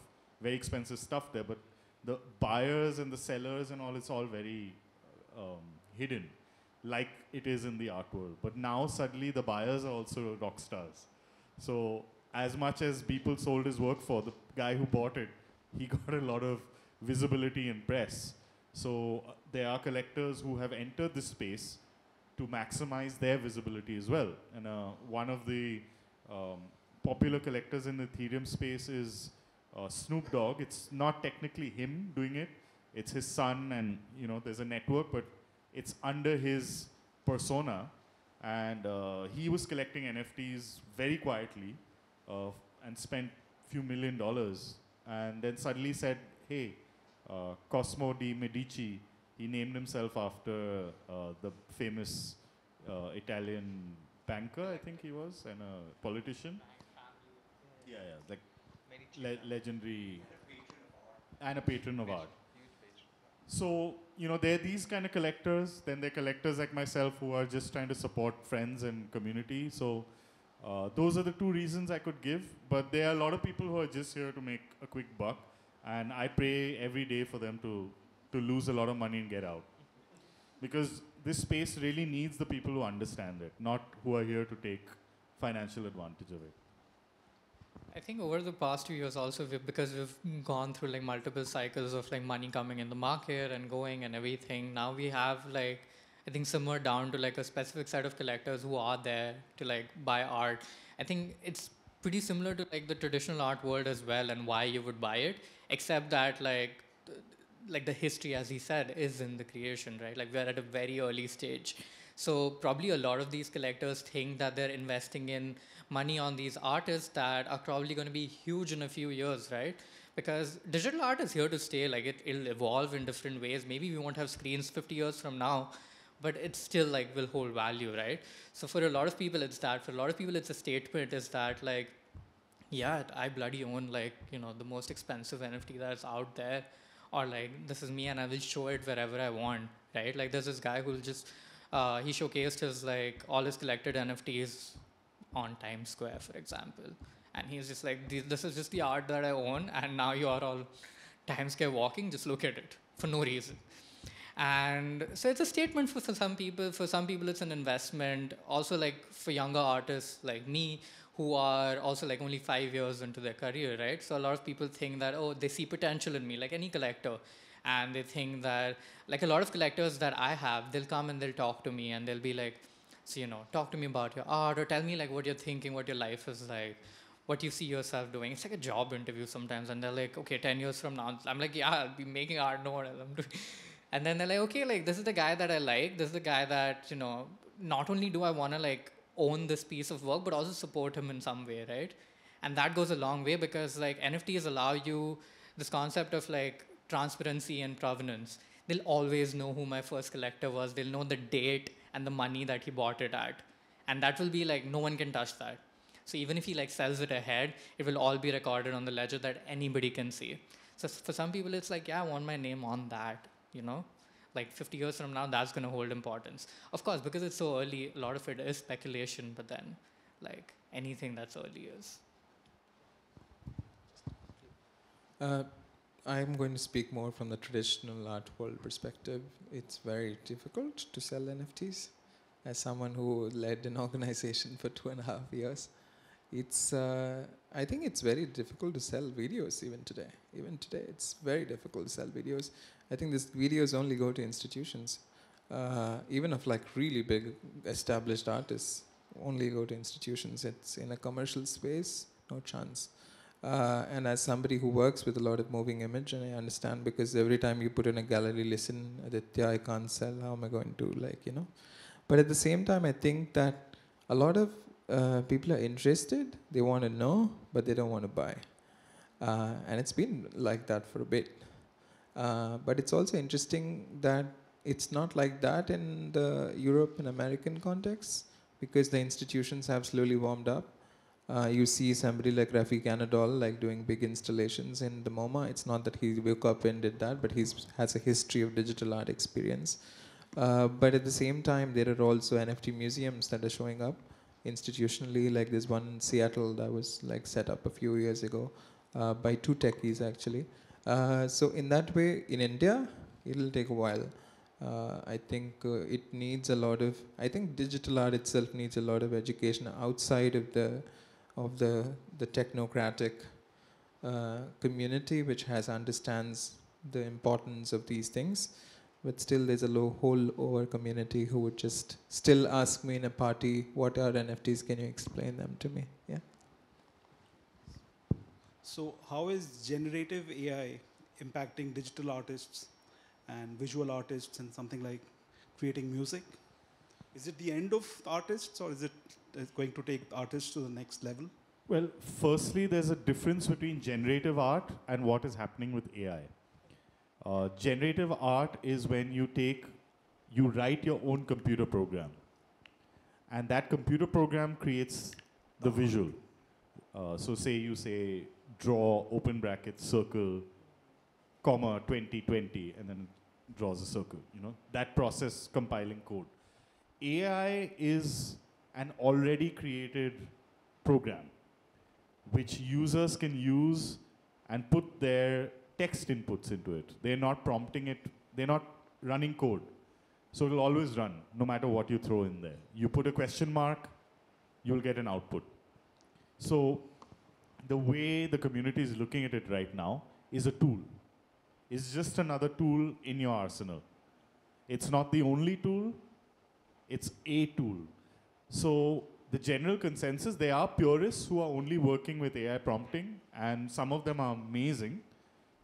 very expensive stuff there, but the buyers and the sellers and all, it's all very hidden, like it is in the art world. But now suddenly the buyers are also rock stars. So as much as people sold his work for, the guy who bought it, he got a lot of visibility in press. So there are collectors who have entered this space to maximize their visibility as well. And one of the popular collectors in the Ethereum space is Snoop Dogg. It's not technically him doing it. It's his son, and there's a network, but it's under his persona. And he was collecting NFTs very quietly and spent a few $1 million. And then suddenly said, hey, Cosmo di Medici, he named himself after the famous Italian banker, I think he was, and a politician. Yeah, like legendary, and a patron of art. So, there are these kind of collectors. Then there are collectors like myself who are just trying to support friends and community. So, those are the two reasons I could give. But there are a lot of people who are just here to make a quick buck. And I pray every day for them to lose a lot of money and get out. Because this space really needs the people who understand it, not who are here to take financial advantage of it. I think over the past 2 years also, because we've gone through like multiple cycles of like money coming in the market and going and everything, now we have like, I think somewhere down to like a specific set of collectors who are there to like buy art. I think it's pretty similar to like the traditional art world as well, and why you would buy it, except that like the history, as he said, is in the creation, right? Like we're at a very early stage. So probably a lot of these collectors think that they're investing in money on these artists that are probably going to be huge in a few years, right? Because digital art is here to stay. Like it'll evolve in different ways. Maybe we won't have screens 50 years from now, but it still like will hold value, right? So for a lot of people, it's that. For a lot of people, it's a statement is that like, yeah, I bloody own like, the most expensive NFT that's out there, or like, this is me and I will show it wherever I want, right? Like there's this guy who'll just, he showcased his like, all his collected NFTs on Times Square, for example. And he's just like, this is just the art that I own, and now you are all Times Square walking, just look at it for no reason. And so it's a statement for some people. For some people, it's an investment. Also, like for younger artists like me, who are also like only 5 years into their career, right? So a lot of people think that, oh, they see potential in me, like any collector. And they think that, like a lot of collectors that I have, they'll come and they'll talk to me and they'll be like, so, talk to me about your art, or tell me like what you're thinking, what your life is like, what you see yourself doing. It's like a job interview sometimes. And they're like, okay, 10 years from now. I'm like, yeah, I'll be making art, no one else I'm doing. And then they're like, okay, like this is the guy that I like. This is the guy that, not only do I want to like own this piece of work, but also support him in some way, right? And that goes a long way, because like NFTs allow you this concept of like transparency and provenance. They'll always know who my first collector was. They'll know the date and the money that he bought it at. And that will be like, no one can touch that. So even if he like sells it ahead, it will all be recorded on the ledger that anybody can see. So for some people, it's like, yeah, I want my name on that, Like 50 years from now, that's going to hold importance. Of course, because it's so early, a lot of it is speculation, but then like anything that's early is. I'm going to speak more from the traditional art world perspective. It's very difficult to sell NFTs. As someone who led an organization for 2.5 years, I think it's very difficult to sell videos even today. Even today, it's very difficult to sell videos. I think these videos only go to institutions. Even of like really big established artists, only go to institutions. It's in a commercial space, no chance. And as somebody who works with a lot of moving image, and I understand, because every time you put in a gallery, listen, Aditya, I can't sell, how am I going to, But at the same time, I think that a lot of people are interested, they want to know, but they don't want to buy. And it's been like that for a bit. But it's also interesting that it's not like that in the Europe and American context, because the institutions have slowly warmed up. You see somebody like Rafi Canadol like doing big installations in the MoMA. It's not that he woke up and did that, but he has a history of digital art experience. But at the same time, there are also NFT museums that are showing up institutionally. Like there's one in Seattle that was like set up a few years ago by two techies actually. So in that way, in India, it'll take a while. I think it needs a lot of, I think digital art itself needs a lot of education outside of the of the technocratic community, which understands the importance of these things. But still, there's a whole over community who would just still ask me in a party, what are NFTs? Can you explain them to me? Yeah. So how is generative AI impacting digital artists and visual artists and something like creating music? Is it the end of artists, or is it going to take artists to the next level? Well, firstly, there's a difference between generative art and what is happening with AI. Generative art is when you write your own computer program. And that computer program creates the visual. So say you say, draw, open brackets, circle, comma, 2020, and then it draws a circle. That process compiling code. AI is an already created program which users can use and put their text inputs into it. They're not prompting it, they're not running code. So it'll always run, no matter what you throw in there. You put a question mark, you'll get an output. So the way the community is looking at it right now is a tool. It's just another tool in your arsenal. It's not the only tool, it's a tool. So the general consensus, there are purists who are only working with AI prompting, and some of them are amazing.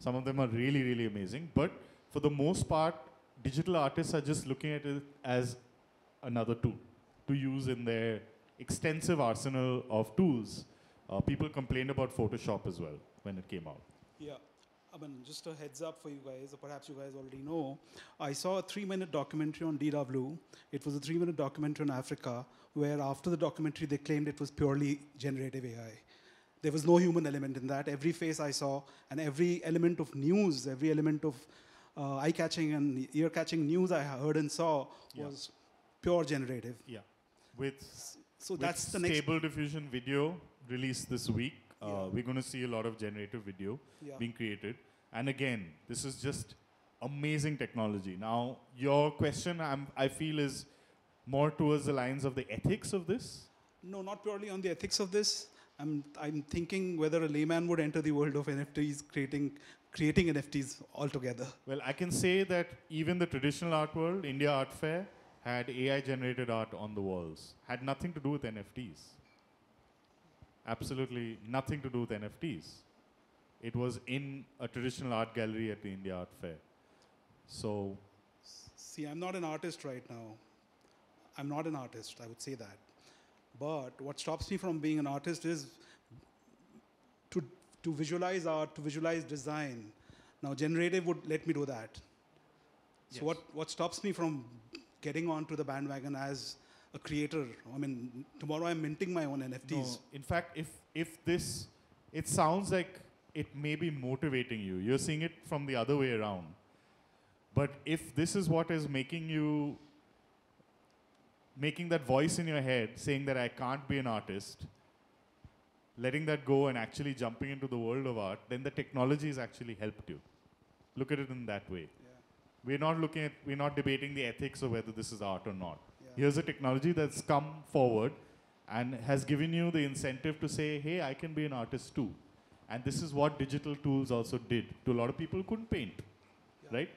Some of them are really, really amazing. But for the most part, digital artists are just looking at it as another tool to use in their extensive arsenal of tools. People complained about Photoshop as well when it came out. Yeah. I mean, just a heads up for you guys, or perhaps you guys already know, I saw a 3-minute documentary on DW. It was a 3-minute documentary on Africa, where after the documentary, they claimed it was purely generative AI. There was no human element in that. Every face I saw, and every element of news, every element of eye-catching and ear-catching news I heard and saw was pure generative. Yeah. With that's the next Stable Diffusion video released this week. We're going to see a lot of generative video being created. And again, this is just amazing technology. Now, your question, I feel, is more towards the lines of the ethics of this? No, not purely on the ethics of this. I'm thinking whether a layman would enter the world of NFTs, creating NFTs altogether. Well, I can say that even the traditional art world, India Art Fair, had AI-generated art on the walls. Had nothing to do with NFTs. Absolutely nothing to do with NFTs. It was in a traditional art gallery at the India Art Fair. So, see, I'm not an artist right now. I'm not an artist, I would say that. But what stops me from being an artist is to visualize art, to visualize design. Now, generative would let me do that. So yes. what stops me from getting onto the bandwagon as a creator? I mean, tomorrow I'm minting my own NFTs. No, in fact, if this, it sounds like it may be motivating you. You're seeing it from the other way around. But if this is what is making that voice in your head saying that I can't be an artist, letting that go and actually jumping into the world of art, then the technology has actually helped you. Look at it in that way. Yeah. We're not debating the ethics of whether this is art or not. Yeah. Here's a technology that's come forward and has given you the incentive to say, hey, I can be an artist too. And this is what digital tools also did to a lot of people who couldn't paint, right?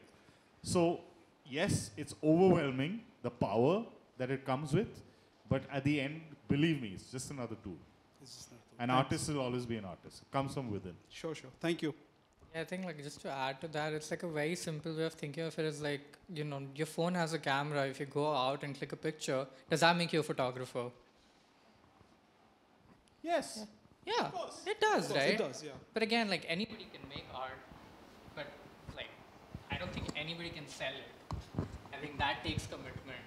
So, yes, it's overwhelming, the power that it comes with, but at the end, believe me, it's just another tool. An artist will always be an artist. It comes from within. Sure. Thank you. Yeah, I think just to add to that, it's like a very simple way of thinking of it is like, your phone has a camera. If you go out and click a picture, does that make you a photographer? Yes. Yeah, it does, right? It does, yeah. But again, anybody can make art, but I don't think anybody can sell it. I think that takes commitment.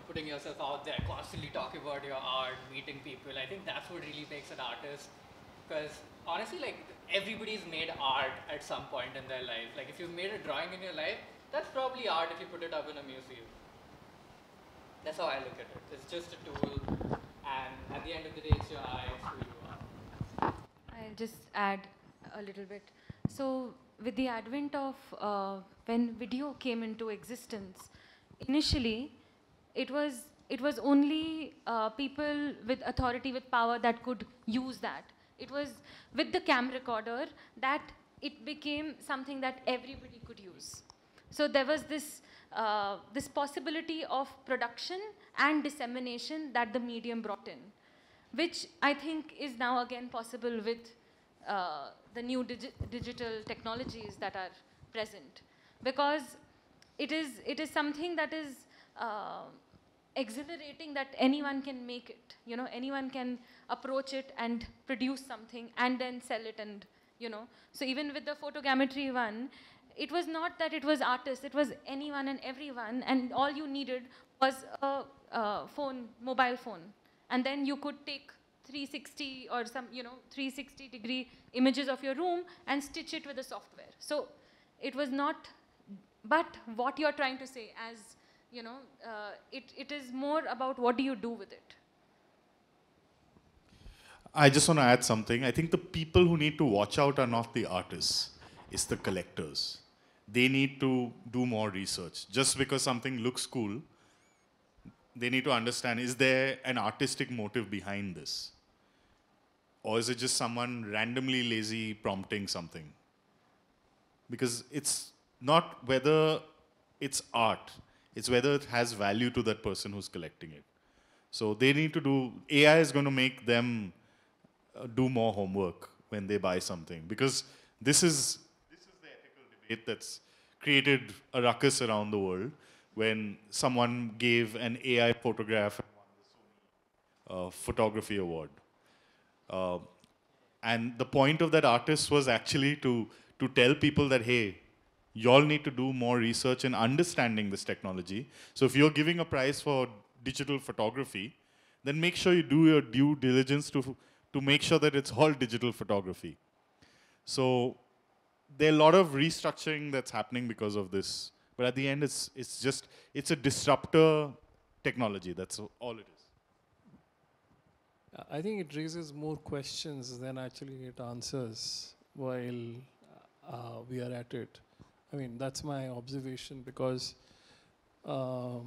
Putting yourself out there, constantly talking about your art, meeting people. I think that's what really makes an artist. Because honestly, everybody's made art at some point in their life. If you've made a drawing in your life, that's probably art if you put it up in a museum. That's how I look at it. It's just a tool, and at the end of the day, it's your eye, it's who you are. I'll just add a little bit. So, with the advent of when video came into existence, initially, it was it was only people with authority, with power that could use that. It was with the camcorder that it became something that everybody could use. So there was this possibility of production and dissemination that the medium brought in, which I think is now again possible with the new digital technologies that are present, because it is something that is exhilarating, that anyone can make it. You know, anyone can approach it and produce something and then sell it, and you know. So even with the photogrammetry one, it was not that it was artists, it was anyone and everyone, and all you needed was a phone, mobile phone, and then you could take 360 or some, you know, 360-degree images of your room and stitch it with the software. So it was not, but what you're trying to say, as you know, it is more about what do you do with it. I just want to add something. I think the people who need to watch out are not the artists, it's the collectors. They need to do more research. Just because something looks cool, they need to understand, is there an artistic motive behind this? Or is it just someone randomly lazy prompting something? Because it's not whether it's art, it's whether it has value to that person who's collecting it. So they need to do, AI is going to make them do more homework when they buy something. Because this is the ethical debate that's created a ruckus around the world, when someone gave an AI photograph and won the Sony Photography Award. And the point of that artist was actually to tell people that, hey, you all need to do more research in understanding this technology. So if you're giving a prize for digital photography, then make sure you do your due diligence to make sure that it's all digital photography. So there are a lot of restructuring that's happening because of this. But at the end, it's a disruptor technology. That's all it is. I think it raises more questions than actually it answers while we are at it. I mean, that's my observation, because I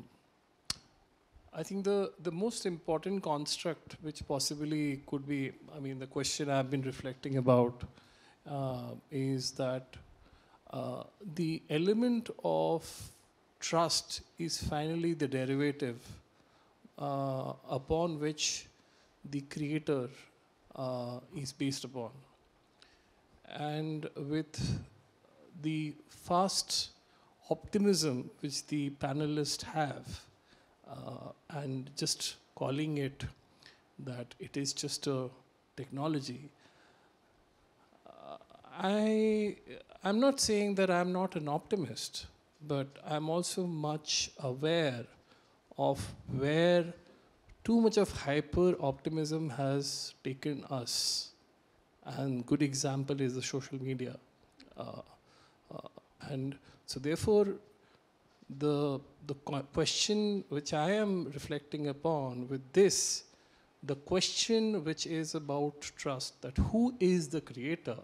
think the most important construct which possibly could be, I mean, the question I've been reflecting about is that the element of trust is finally the derivative upon which the creator is based upon. And with the fast optimism which the panelists have, and just calling it that it is just a technology, I'm not saying that I'm not an optimist, but I'm also much aware of where too much of hyper optimism has taken us. And good example is the social media. And so therefore, the question which I am reflecting upon with this, the question which is about trust, that who is the creator,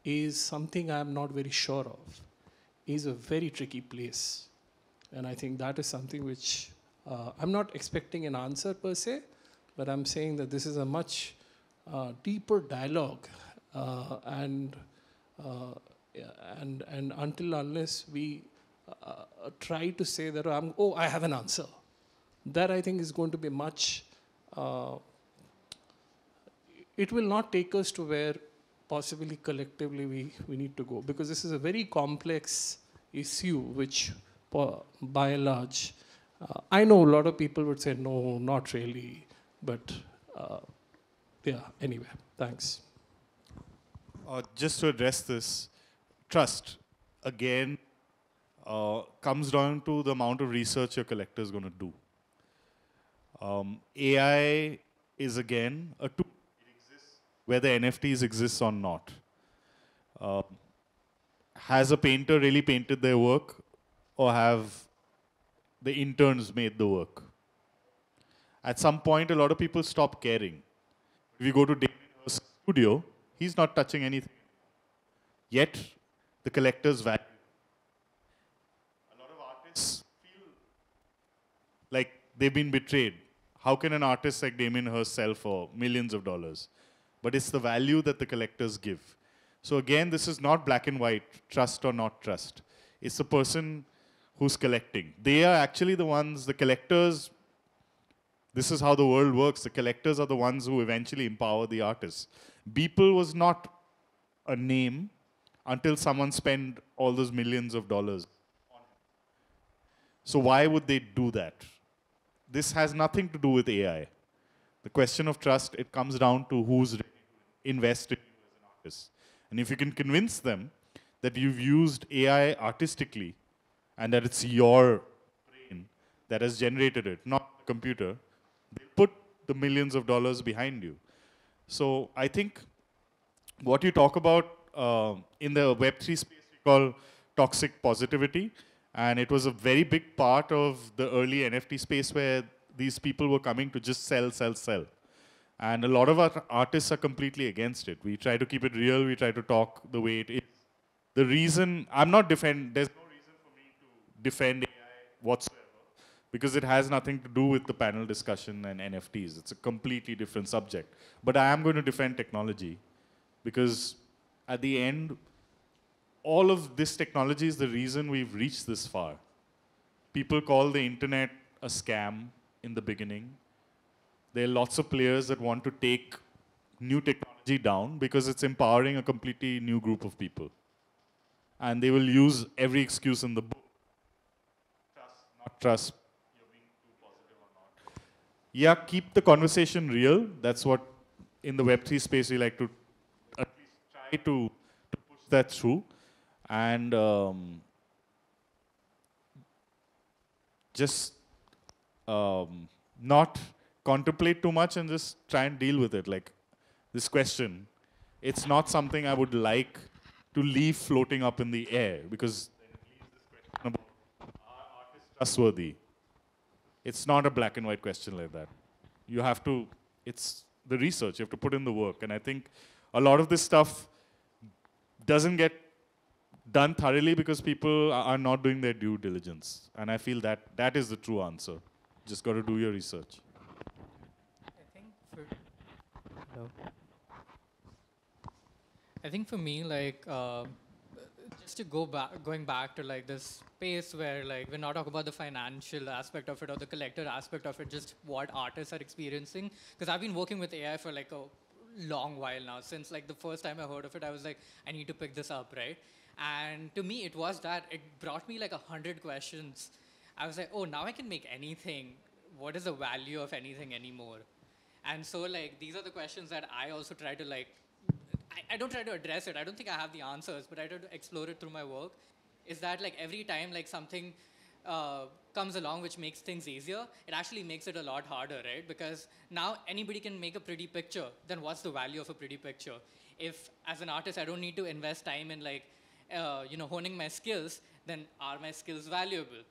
is something I'm not very sure of, is a very tricky place. And I think that is something which I'm not expecting an answer per se, but I'm saying that this is a much deeper dialogue, and until unless we try to say that I have an answer, that I think is going to be much. It will not take us to where possibly collectively we need to go, because this is a very complex issue which, by and large, I know a lot of people would say, no, not really, but yeah, anyway, thanks. Just to address this, trust, again, comes down to the amount of research your collector is going to do. AI is, again, a tool. It exists whether NFTs exist or not. Has a painter really painted their work, or have the interns made the work? At some point, a lot of people stop caring. If you go to David's studio, he's not touching anything. Yet, the collectors value. A lot of artists feel like they've been betrayed. How can an artist like Damien Hirst sell for millions of dollars? But it's the value that the collectors give. So again, this is not black and white, trust or not trust. It's the person who's collecting. They are actually the ones, the collectors. This is how the world works. The collectors are the ones who eventually empower the artists. Beeple was not a name until someone spent all those millions of dollars on him. So why would they do that? This has nothing to do with AI. The question of trust, it comes down to who's ready to invest in you as an artist. And if you can convince them that you've used AI artistically and that it's your brain that has generated it, not the computer, they put the millions of dollars behind you. So I think what you talk about in the Web3 space we call toxic positivity. And it was a very big part of the early NFT space where these people were coming to just sell, sell, sell. And a lot of our artists are completely against it. We try to keep it real. We try to talk the way it is. The reason, there's no reason for me to defend AI whatsoever, because it has nothing to do with the panel discussion and NFTs. It's a completely different subject. But I am going to defend technology, because at the end, all of this technology is the reason we've reached this far. People call the internet a scam in the beginning. There are lots of players that want to take new technology down because it's empowering a completely new group of people. And they will use every excuse in the book. Trust, not trust, you're being too positive or not. Yeah, keep the conversation real. That's what in the Web3 space we like to at least try to push that through. And just not contemplate too much and just try and deal with it. Like this question, it's not something I would like to leave floating up in the air, because then it leaves this question about, are artists trustworthy? It's not a black and white question like that. You have to, it's the research, you have to put in the work. And I think a lot of this stuff doesn't get done thoroughly because people are not doing their due diligence. And I feel that that is the true answer. Just got to do your research. I think for me, like, just to going back to like this space where like we're not talking about the financial aspect of it or the collector aspect of it, just what artists are experiencing. Because I've been working with AI for like a long while now. Since like the first time I heard of it, I was like, I need to pick this up, right? And to me, it was that it brought me like 100 questions. I was like, oh, now I can make anything. What is the value of anything anymore? And so like these are the questions that I also try to like, I don't try to address it. I don't think I have the answers, but I try to explore it through my work. Is that like every time like something comes along which makes things easier, it actually makes it a lot harder, right? Because now anybody can make a pretty picture. Then what's the value of a pretty picture? If as an artist I don't need to invest time in like honing my skills, then are my skills valuable?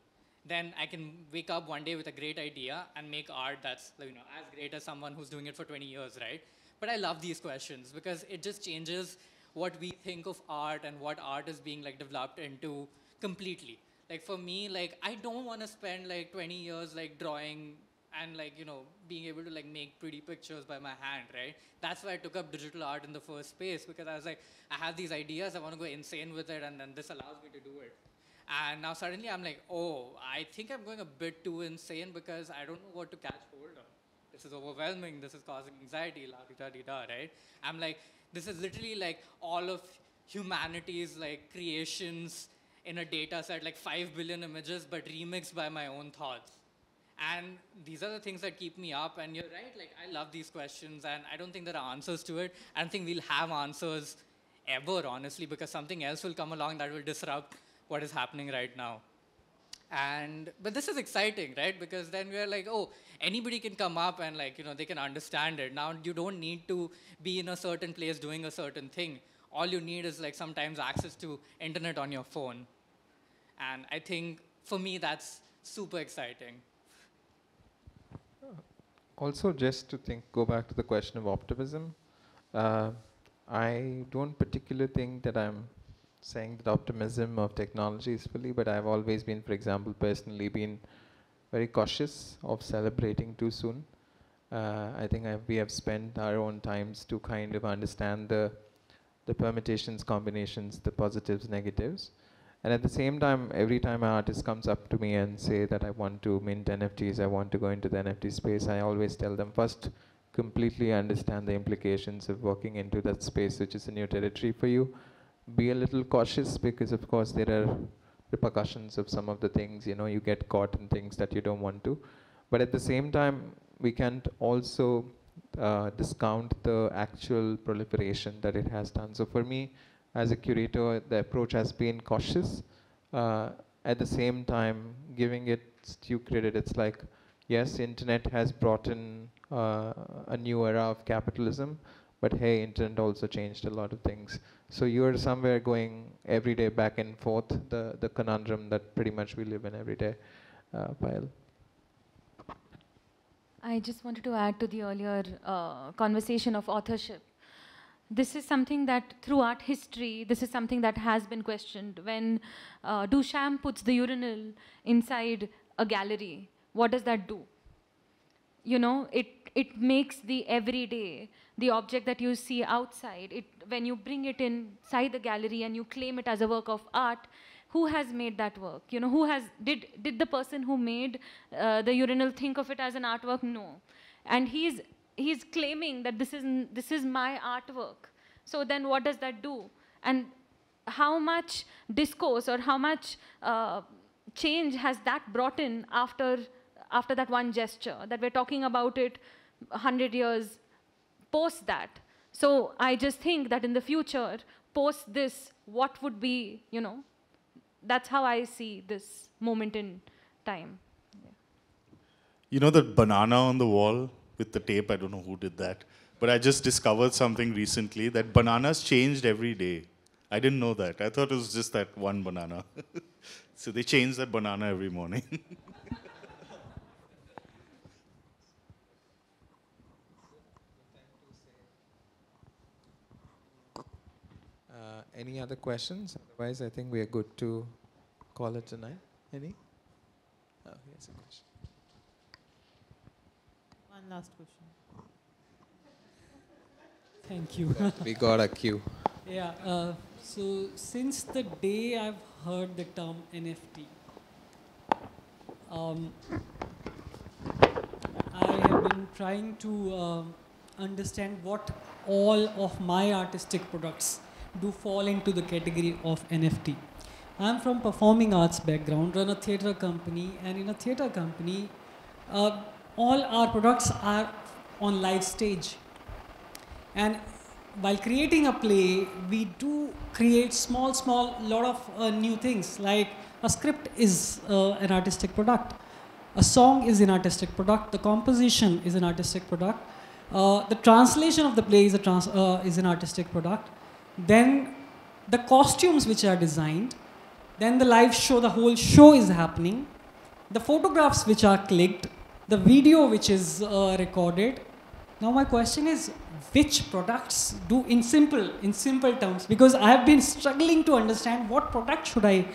Then I can wake up one day with a great idea and make art that's as great as someone who's doing it for 20 years, right? But I love these questions because it just changes what we think of art and what art is being like developed into completely. Like for me, like I don't want to spend like 20 years like drawing and like, being able to like make pretty pictures by my hand, right? That's why I took up digital art in the first place, because I was like, I have these ideas, I want to go insane with it, and then this allows me to do it. And now suddenly I'm like, oh, I think I'm going a bit too insane because I don't know what to catch hold of. This is overwhelming, this is causing anxiety, la-di-da-di-da, right? I'm like, this is literally like all of humanity's like creations in a data set, like 5 billion images, but remixed by my own thoughts. And these are the things that keep me up. And you're right, like I love these questions and I don't think there are answers to it. I don't think we'll have answers ever, honestly, because something else will come along that will disrupt what is happening right now. But this is exciting, right? Because then we're like, oh, anybody can come up and like, they can understand it. Now you don't need to be in a certain place doing a certain thing. All you need is like sometimes access to internet on your phone. And I think for me, that's super exciting. Also, just to go back to the question of optimism, I don't particularly think that I'm saying that optimism of technology is fully, but I've always been, for example, personally been very cautious of celebrating too soon. I think we have spent our own times to kind of understand the permutations, combinations, the positives, negatives. And at the same time, every time an artist comes up to me and say that I want to mint NFTs, I want to go into the NFT space, I always tell them first, completely understand the implications of working into that space, which is a new territory for you. Be a little cautious, because of course there are repercussions of some of the things, you know, you get caught in things that you don't want to. But at the same time, we can't also discount the actual proliferation that it has done. So for me, as a curator, the approach has been cautious. At the same time, giving it due credit, it's like, yes, internet has brought in a new era of capitalism, but hey, internet also changed a lot of things. So you're somewhere going every day back and forth, the conundrum that pretty much we live in every day. Payal. I just wanted to add to the earlier conversation of authorship. This is something that through art history, this is something that has been questioned. When Duchamp puts the urinal inside a gallery, what does that do? You know, it makes the everyday, the object that you see outside, when you bring it inside the gallery and you claim it as a work of art, who has made that work? You know, did the person who made the urinal think of it as an artwork? No. And he's claiming that this is my artwork. So then what does that do? And how much discourse or how much change has that brought in after that one gesture, that we're talking about it 100 years post that? So I just think that in the future, post this, what would be, you know, that's how I see this moment in time. Yeah. You know that banana on the wall with the tape? I don't know who did that. But I just discovered something recently, that bananas changed every day. I didn't know that. I thought it was just that one banana. So they change that banana every morning. Any other questions? Otherwise, I think we are good to call it tonight. Any? Oh, here's a question. One last question. Thank you. We got a queue. Yeah. So since the day I've heard the term NFT, I have been trying to understand what all of my artistic products do fall into the category of NFT. I'm from performing arts background, run a theatre company, and in a theatre company, all our products are on live stage. And while creating a play, we do create lot of new things. Like a script is an artistic product. A song is an artistic product. The composition is an artistic product. The translation of the play is an artistic product. Then the costumes which are designed. Then the live show, the whole show is happening. The photographs which are clicked. The video which is recorded. Now my question is, which products do in simple terms, because I have been struggling to understand what product should I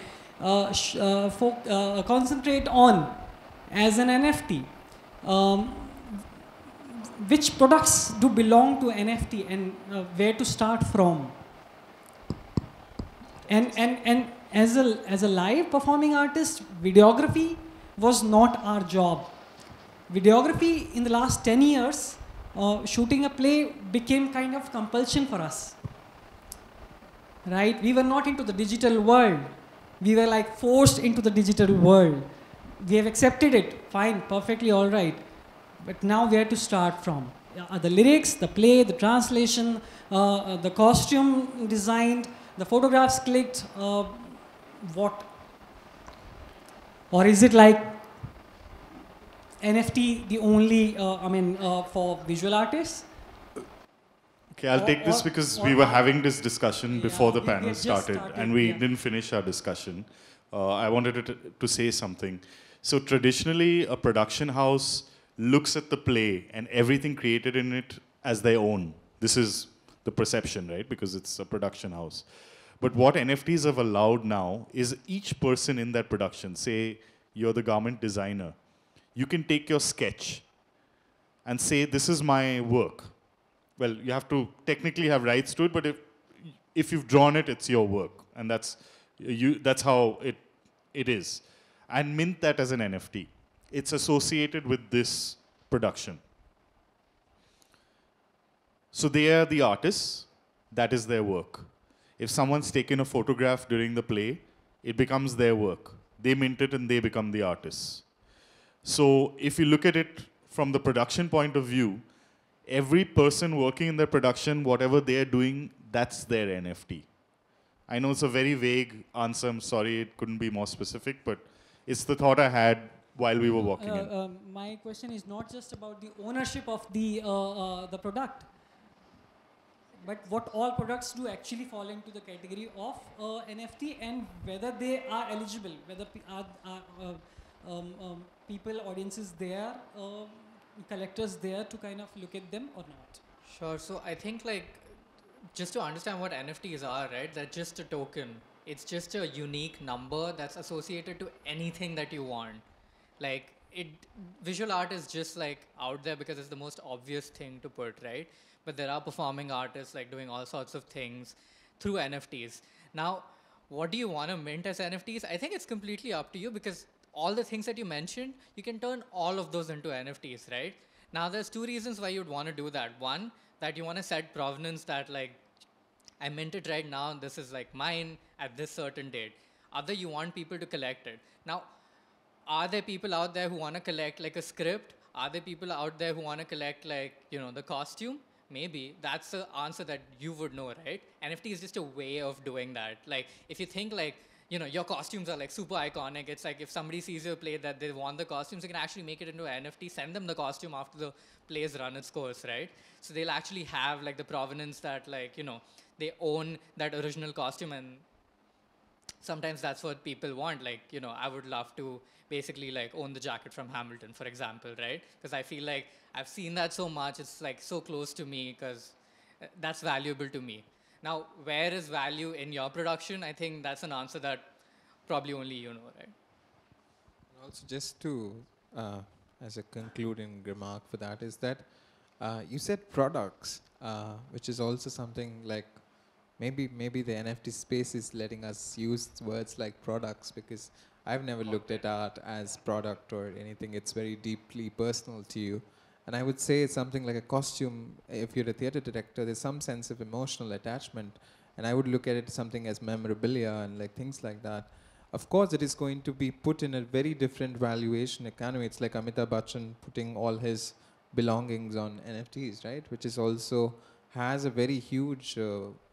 concentrate on as an NFT. Which products do belong to NFT and where to start from? And as a live performing artist, videography was not our job. Videography in the last 10 years, shooting a play became kind of compulsion for us, right? We were not into the digital world. We were like forced into the digital world. We have accepted it, fine, perfectly all right. But now where to start from? The lyrics, the play, the translation, the costume designed, the photographs clicked, what? Or is it like NFT the only, for visual artists? Okay, I'll take this because we were having this discussion before the panel started and we didn't finish our discussion. I wanted to say something. So traditionally, a production house looks at the play and everything created in it as their own. This is the perception, right? Because it's a production house. But what NFTs have allowed now is each person in that production, say you're the garment designer, you can take your sketch and say, this is my work. Well, you have to technically have rights to it, but if you've drawn it, it's your work. And that's how it is. And mint that as an NFT. It's associated with this production. So they are the artists. That is their work. If someone's taken a photograph during the play, it becomes their work. They mint it and they become the artists. So if you look at it from the production point of view, every person working in their production, whatever they're doing, that's their NFT. I know it's a very vague answer. I'm sorry, it couldn't be more specific, but it's the thought I had while we were walking in. My question is not just about the ownership of the product, but what all products do actually fall into the category of NFT, and whether they are eligible, whether people, audiences there, collectors there to kind of look at them or not. Sure. So I think like, just to understand what NFTs are, right? They're just a token. It's just a unique number that's associated to anything that you want. Like visual art is just like out there because it's the most obvious thing to put, right? But there are performing artists like doing all sorts of things through NFTs. Now, what do you want to mint as NFTs? I think it's completely up to you, because all the things that you mentioned, you can turn all of those into NFTs, right? Now, there's two reasons why you'd want to do that. One, that you want to set provenance that like, I mint it right now, and this is like mine at this certain date. Other, you want people to collect it. Now, are there people out there who want to collect like a script? Are there people out there who want to collect like, the costume? Maybe. That's the answer that you would know, right? NFT is just a way of doing that. Like, if you think like, your costumes are like super iconic. It's like if somebody sees your play that they want the costumes, you can actually make it into an NFT, send them the costume after the play's run its course, right? So they'll actually have like the provenance that like, they own that original costume, and sometimes that's what people want. Like, I would love to basically like own the jacket from Hamilton, for example, right? Because I feel like I've seen that so much, it's like so close to me, because that's valuable to me. Now, where is value in your production? I think that's an answer that probably only you know, right? Also, just to, as a concluding remark for that, is that you said products, which is also something like, maybe the NFT space is letting us use words like products, because I've never looked at art as product or anything. It's very deeply personal to you. And I would say it's something like a costume. If you're a theater director, there's some sense of emotional attachment. And I would look at it something as memorabilia and like things like that. Of course, it is going to be put in a very different valuation economy. It's like Amitabh Bachchan putting all his belongings on NFTs, right? Which is also has a very huge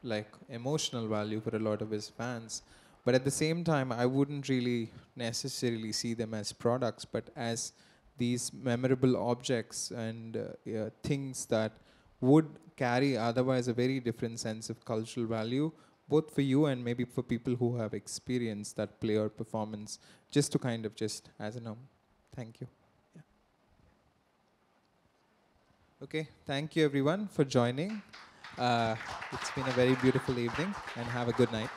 like emotional value for a lot of his fans. But at the same time, I wouldn't really necessarily see them as products, but as these memorable objects and things that would carry otherwise a very different sense of cultural value, both for you and maybe for people who have experienced that play or performance, just to kind of just as a norm. Thank you. Yeah. Okay, thank you everyone for joining. It's been a very beautiful evening, and have a good night.